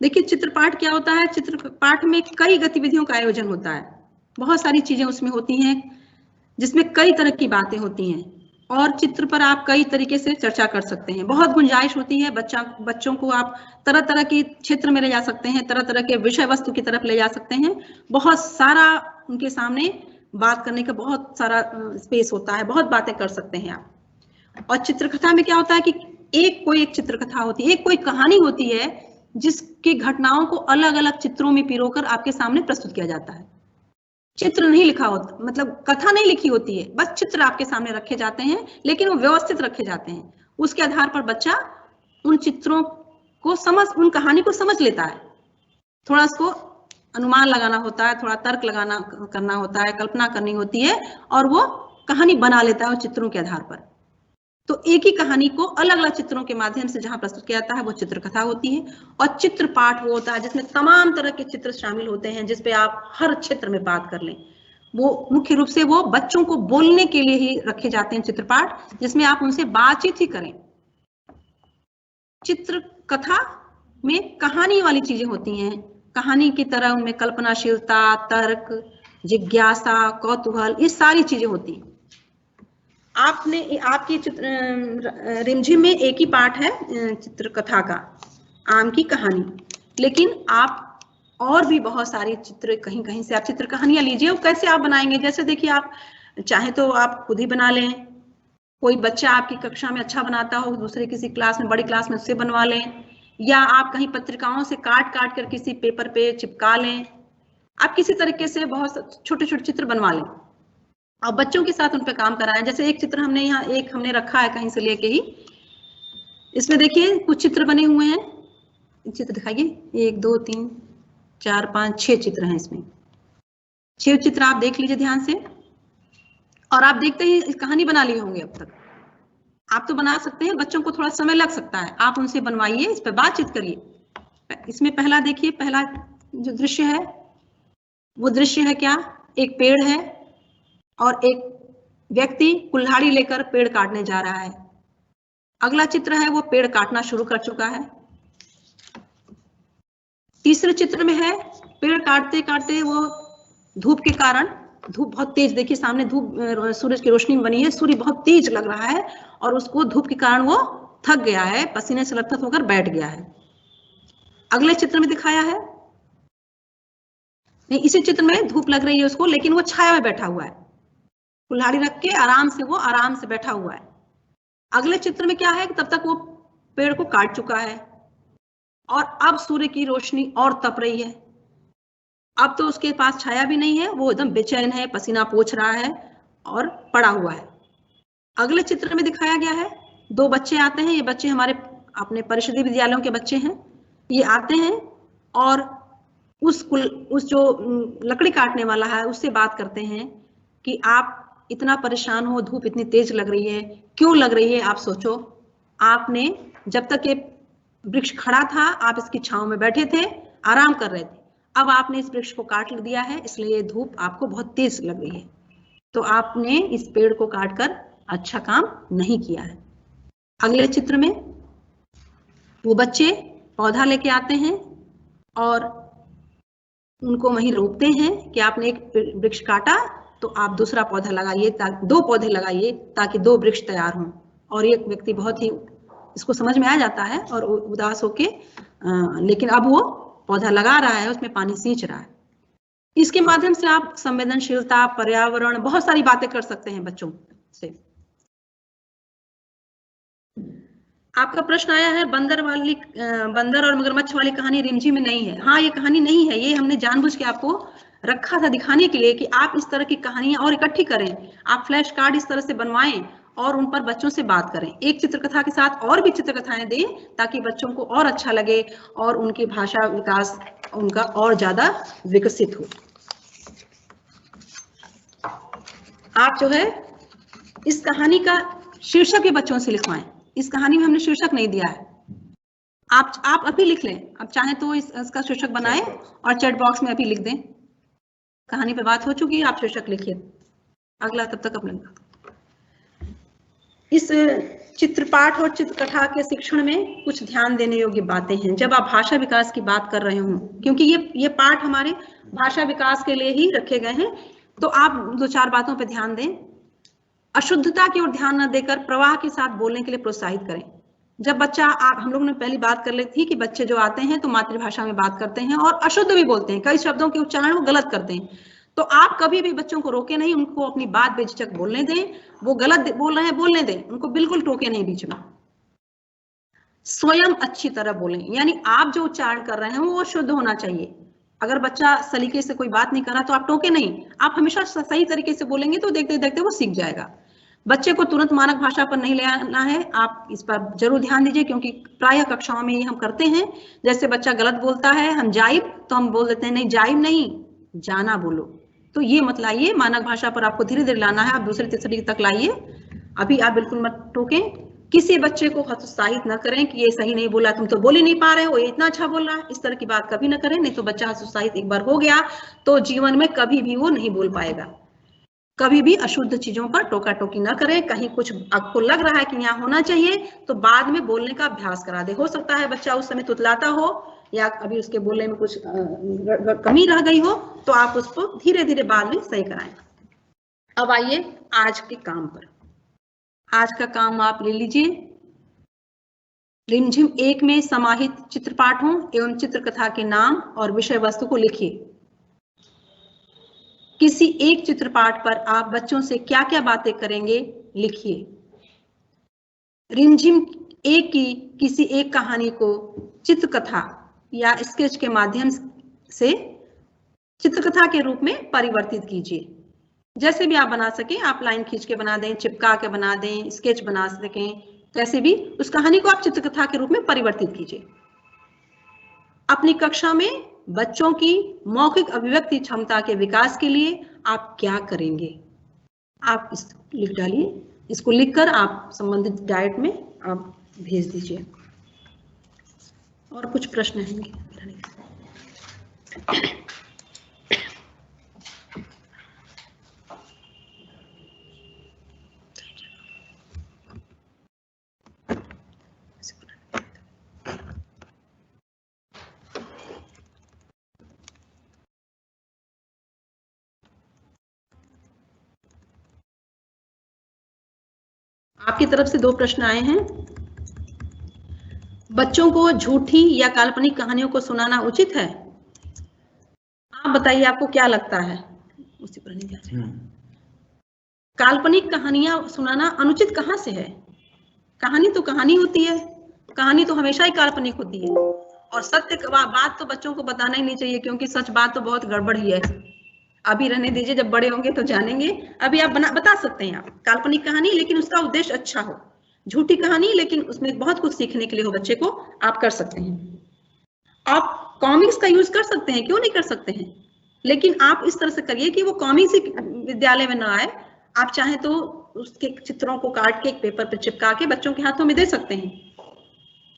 देखिए चित्रपाठ क्या होता है, चित्रपाठ में कई गतिविधियों का आयोजन होता है, बहुत सारी चीजें उसमें होती हैं जिसमें कई तरह की बातें होती हैं, और चित्र पर आप कई तरीके से चर्चा कर सकते हैं, बहुत गुंजाइश होती है। बच्चों को आप तरह तरह के क्षेत्र में ले जा सकते हैं, तरह तरह के विषय वस्तु की तरफ ले जा सकते हैं, बहुत सारा उनके सामने बात करने का बहुत सारा स्पेस होता है, बहुत बातें कर सकते हैं आप। और चित्रकथा में क्या होता है कि एक चित्रकथा होती है, एक कोई कहानी होती है जिसकी घटनाओं को अलग अलग चित्रों में पिरोकर आपके सामने प्रस्तुत किया जाता है। चित्र नहीं लिखा होता, मतलब कथा नहीं लिखी होती है, बस चित्र आपके सामने रखे जाते हैं, लेकिन वो व्यवस्थित रखे जाते हैं। उसके आधार पर बच्चा उन चित्रों को उन कहानी को समझ लेता है। थोड़ा उसको अनुमान लगाना होता है, थोड़ा तर्क करना होता है, कल्पना करनी होती है, और वो कहानी बना लेता है चित्रों के आधार पर। तो एक ही कहानी को अलग अलग चित्रों के माध्यम से जहां प्रस्तुत किया जाता है वो चित्रकथा होती है। और चित्रपाठ वो होता है जिसमें तमाम तरह के चित्र शामिल होते हैं, जिसपे आप हर क्षेत्र में बात कर लें। वो मुख्य रूप से वो बच्चों को बोलने के लिए ही रखे जाते हैं चित्रपाठ, जिसमें आप उनसे बातचीत ही करें। चित्रकथा में कहानी वाली चीजें होती हैं, कहानी की तरह उनमें कल्पनाशीलता, तर्क, जिज्ञासा, कौतूहल, ये सारी चीजें होती हैं। आपकी रिमझिम में एक ही पाठ है चित्रकथा का, आम की कहानी, लेकिन आप और भी बहुत सारी चित्र कहीं कहीं से आप चित्र कहानियां लीजिए। कैसे आप बनाएंगे, जैसे देखिए आप चाहे तो आप खुद ही बना लें, कोई बच्चा आपकी कक्षा में अच्छा बनाता हो, दूसरे किसी क्लास में, बड़ी क्लास में उससे बनवा लें, या आप कहीं पत्रिकाओं से काट कर किसी पेपर पे चिपका लें। आप किसी तरीके से बहुत छोटे छोटे चित्र बनवा लें और बच्चों के साथ उन पर काम कराएं। जैसे एक चित्र हमने रखा है कहीं से लेके ही, इसमें देखिए कुछ चित्र बने हुए हैं, चित्र दिखाइए, 1 2 3 4 5 6 चित्र हैं इसमें। 6 चित्र आप देख लीजिए ध्यान से, और आप देखते ही कहानी बना लिए होंगे। अब तक आप तो बना सकते हैं, बच्चों को थोड़ा समय लग सकता है, आप उनसे बनवाइए, इस पर बातचीत करिए। इसमें पहला देखिए, पहला जो दृश्य है वो दृश्य है क्या, एक पेड़ है और एक व्यक्ति कुल्हाड़ी लेकर पेड़ काटने जा रहा है। अगला चित्र है वो पेड़ काटना शुरू कर चुका है। तीसरे चित्र में है पेड़ काटते काटते वो धूप के कारण, धूप बहुत तेज, देखिए सामने धूप, सूरज की रोशनी बनी है, सूर्य बहुत तेज लग रहा है और उसको धूप के कारण वो थक गया है, पसीने से लथपथ होकर बैठ गया है। अगले चित्र में दिखाया है, नहीं इसी चित्र में धूप लग रही है उसको, लेकिन वो छाया में बैठा हुआ है, कुल्हाड़ी रख के आराम से बैठा हुआ है। अगले चित्र में क्या है कि तब तक वो पेड़ को काट चुका है और अब सूर्य की रोशनी और तप रही है। अब तो उसके पास छाया भी नहीं है, वो एकदम बेचैन है, पसीना पोंछ रहा है और पड़ा हुआ है। अगले चित्र में दिखाया गया है, 2 बच्चे आते हैं। ये बच्चे हमारे अपने परिषदीय विद्यालयों के बच्चे हैं। ये आते हैं और उस जो लकड़ी काटने वाला है उससे बात करते हैं कि आप इतना परेशान हो, धूप इतनी तेज लग रही है, क्यों लग रही है? आप सोचो, आपने जब तक ये वृक्ष खड़ा था आप इसकी छांव में बैठे थे, आराम कर रहे थे। अब आपने इस वृक्ष को काट दिया है, इसलिए धूप आपको बहुत तेज लग रही है। तो आपने इस पेड़ को काटकर अच्छा काम नहीं किया है। अगले चित्र में वो बच्चे पौधा लेके आते हैं और उनको वहीं रोकते हैं कि आपने एक वृक्ष काटा तो आप दूसरा पौधा लगाइए, 2 पौधे लगाइए ताकि 2 वृक्ष तैयार हों। और एक व्यक्ति बहुत ही, इसको समझ में आ जाता है और उदास होके, लेकिन अब वो पौधा लगा रहा है, उसमें पानी सींच रहा है। इसके माध्यम से आप संवेदनशीलता, पर्यावरण, बहुत सारी बातें कर सकते हैं बच्चों से। आपका प्रश्न आया है बंदर और मगरमच्छ वाली कहानी रिमझिम में नहीं है। हाँ, ये कहानी नहीं है, ये हमने जानबूझ के आपको रखा था दिखाने के लिए कि आप इस तरह की कहानियां और इकट्ठी करें, आप फ्लैश कार्ड इस तरह से बनवाएं और उन पर बच्चों से बात करें। एक चित्रकथा के साथ और भी चित्रकथाएं दें ताकि बच्चों को और अच्छा लगे और उनकी भाषा विकास उनका और ज्यादा विकसित हो। आप जो है इस कहानी का शीर्षक भी बच्चों से लिखवाएं। इस कहानी में हमने शीर्षक नहीं दिया है, आप अभी लिख लें। आप चाहें तो इसका शीर्षक बनाएं और चैट बॉक्स में अभी लिख दें। कहानी पे बात हो चुकी है, आप शीर्षक लिखिए। अगला तब तक अपने इस चित्रपाठ और चित्रकथा के शिक्षण में कुछ ध्यान देने योग्य बातें हैं जब आप भाषा विकास की बात कर रहे हो, क्योंकि ये पाठ हमारे भाषा विकास के लिए ही रखे गए हैं। तो आप 2-4 बातों पर ध्यान दें। अशुद्धता की ओर ध्यान न देकर प्रवाह के साथ बोलने के लिए प्रोत्साहित करें। जब बच्चा, हम लोगों ने पहली बात कर ली थी कि बच्चे जो आते हैं तो मातृभाषा में बात करते हैं और अशुद्ध भी बोलते हैं, कई शब्दों के उच्चारण वो गलत करते हैं। तो आप कभी भी बच्चों को रोके नहीं, उनको अपनी बात बेझिझक बोलने दें। वो गलत बोल रहे हैं, बोलने दें, उनको बिल्कुल टोके नहीं बीच में। स्वयं अच्छी तरह बोलें, यानी आप जो उच्चारण कर रहे हैं वो शुद्ध होना चाहिए। अगर बच्चा सलीके से कोई बात नहीं कर रहा तो आप टोके नहीं, आप हमेशा सही तरीके से बोलेंगे तो देखते देखते वो सीख जाएगा। बच्चे को तुरंत मानक भाषा पर नहीं ले आना है, आप इस पर जरूर ध्यान दीजिए, क्योंकि प्रायः कक्षाओं में ये हम करते हैं। जैसे बच्चा गलत बोलता है, हम जाइब, तो हम बोल देते हैं नहीं जाइब नहीं, जाना बोलो। तो ये मत लाइए, मानक भाषा पर आपको धीरे धीरे लाना है, आप दूसरी तीसरी तक लाइए। अभी आप बिल्कुल मत टोकें। किसी बच्चे को हतोत्साहित न करें कि ये सही नहीं बोला, तुम तो बोल ही नहीं पा रहे हो, ये इतना अच्छा बोल रहा है, इस तरह की बात कभी ना करें। नहीं तो बच्चा हतोत्साहित एक बार हो गया तो जीवन में कभी भी वो नहीं बोल पाएगा। कभी भी अशुद्ध चीजों पर टोका टोकी न करें। कहीं कुछ आपको लग रहा है कि यहाँ होना चाहिए तो बाद में बोलने का अभ्यास करा दे। हो सकता है बच्चा उस समय तुतलाता हो या अभी उसके बोलने में कुछ कमी रह गई हो, तो आप उसको धीरे धीरे बाद में सही कराएं। अब आइए आज के काम पर। आज का काम आप ले लीजिए। रिमझिम 1 में समाहित चित्रपाठों एवं चित्रकथा के नाम और विषय वस्तु को लिखिए। किसी एक चित्रपाठ पर आप बच्चों से क्या क्या बातें करेंगे लिखिए। रिमझिम 1 की किसी एक कहानी को चित्रकथा या स्केच के माध्यम से चित्रकथा के रूप में परिवर्तित कीजिए। जैसे भी आप बना सकें, आप लाइन खींच के बना दें, चिपका के बना दें, स्केच बना सकें, कैसे भी उस कहानी को आप चित्रकथा के रूप में परिवर्तित कीजिए। अपनी कक्षा में बच्चों की मौखिक अभिव्यक्ति क्षमता के विकास के लिए आप क्या करेंगे, आप इसको लिख डालिए। इसको लिखकर आप संबंधित डाइट में आप भेज दीजिए। और कुछ प्रश्न हैं? आपकी तरफ से 2 प्रश्न आए हैं। बच्चों को झूठी या काल्पनिक कहानियों को सुनाना उचित है? आप बताइए, आपको क्या लगता है? उसी पर नहीं काल्पनिक कहानियां सुनाना अनुचित कहां से है? कहानी तो कहानी होती है, कहानी तो हमेशा ही काल्पनिक होती है। और सत्य बात तो बच्चों को बताना ही नहीं चाहिए, क्योंकि सच बात तो बहुत गड़बड़ ही है। अभी रहने दीजिए, जब बड़े होंगे तो जानेंगे। अभी आप बता सकते हैं, आप काल्पनिक कहानी, लेकिन उसका उद्देश्य अच्छा हो। झूठी कहानी लेकिन उसमें बहुत कुछ सीखने के लिए हो बच्चे को, आप कर सकते हैं। आप कॉमिक्स का यूज कर सकते हैं, क्यों नहीं कर सकते हैं, लेकिन आप इस तरह से करिए कि वो कॉमिक्स ही विद्यालय में ना आए। आप चाहें तो उसके चित्रों को काट के एक पेपर पर चिपका के बच्चों के हाथों में दे सकते हैं,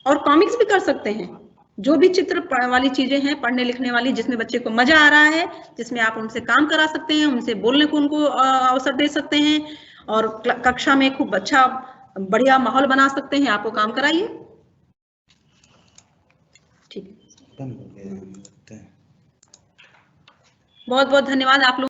और कॉमिक्स भी कर सकते हैं। जो भी चित्र वाली चीजें हैं, पढ़ने लिखने वाली, जिसमें बच्चे को मजा आ रहा है, जिसमें आप उनसे काम करा सकते हैं, उनसे बोलने को उनको अवसर दे सकते हैं, और कक्षा में खूब अच्छा बढ़िया माहौल बना सकते हैं, आपको काम कराइए। ठीक है, बहुत बहुत धन्यवाद आप लोग।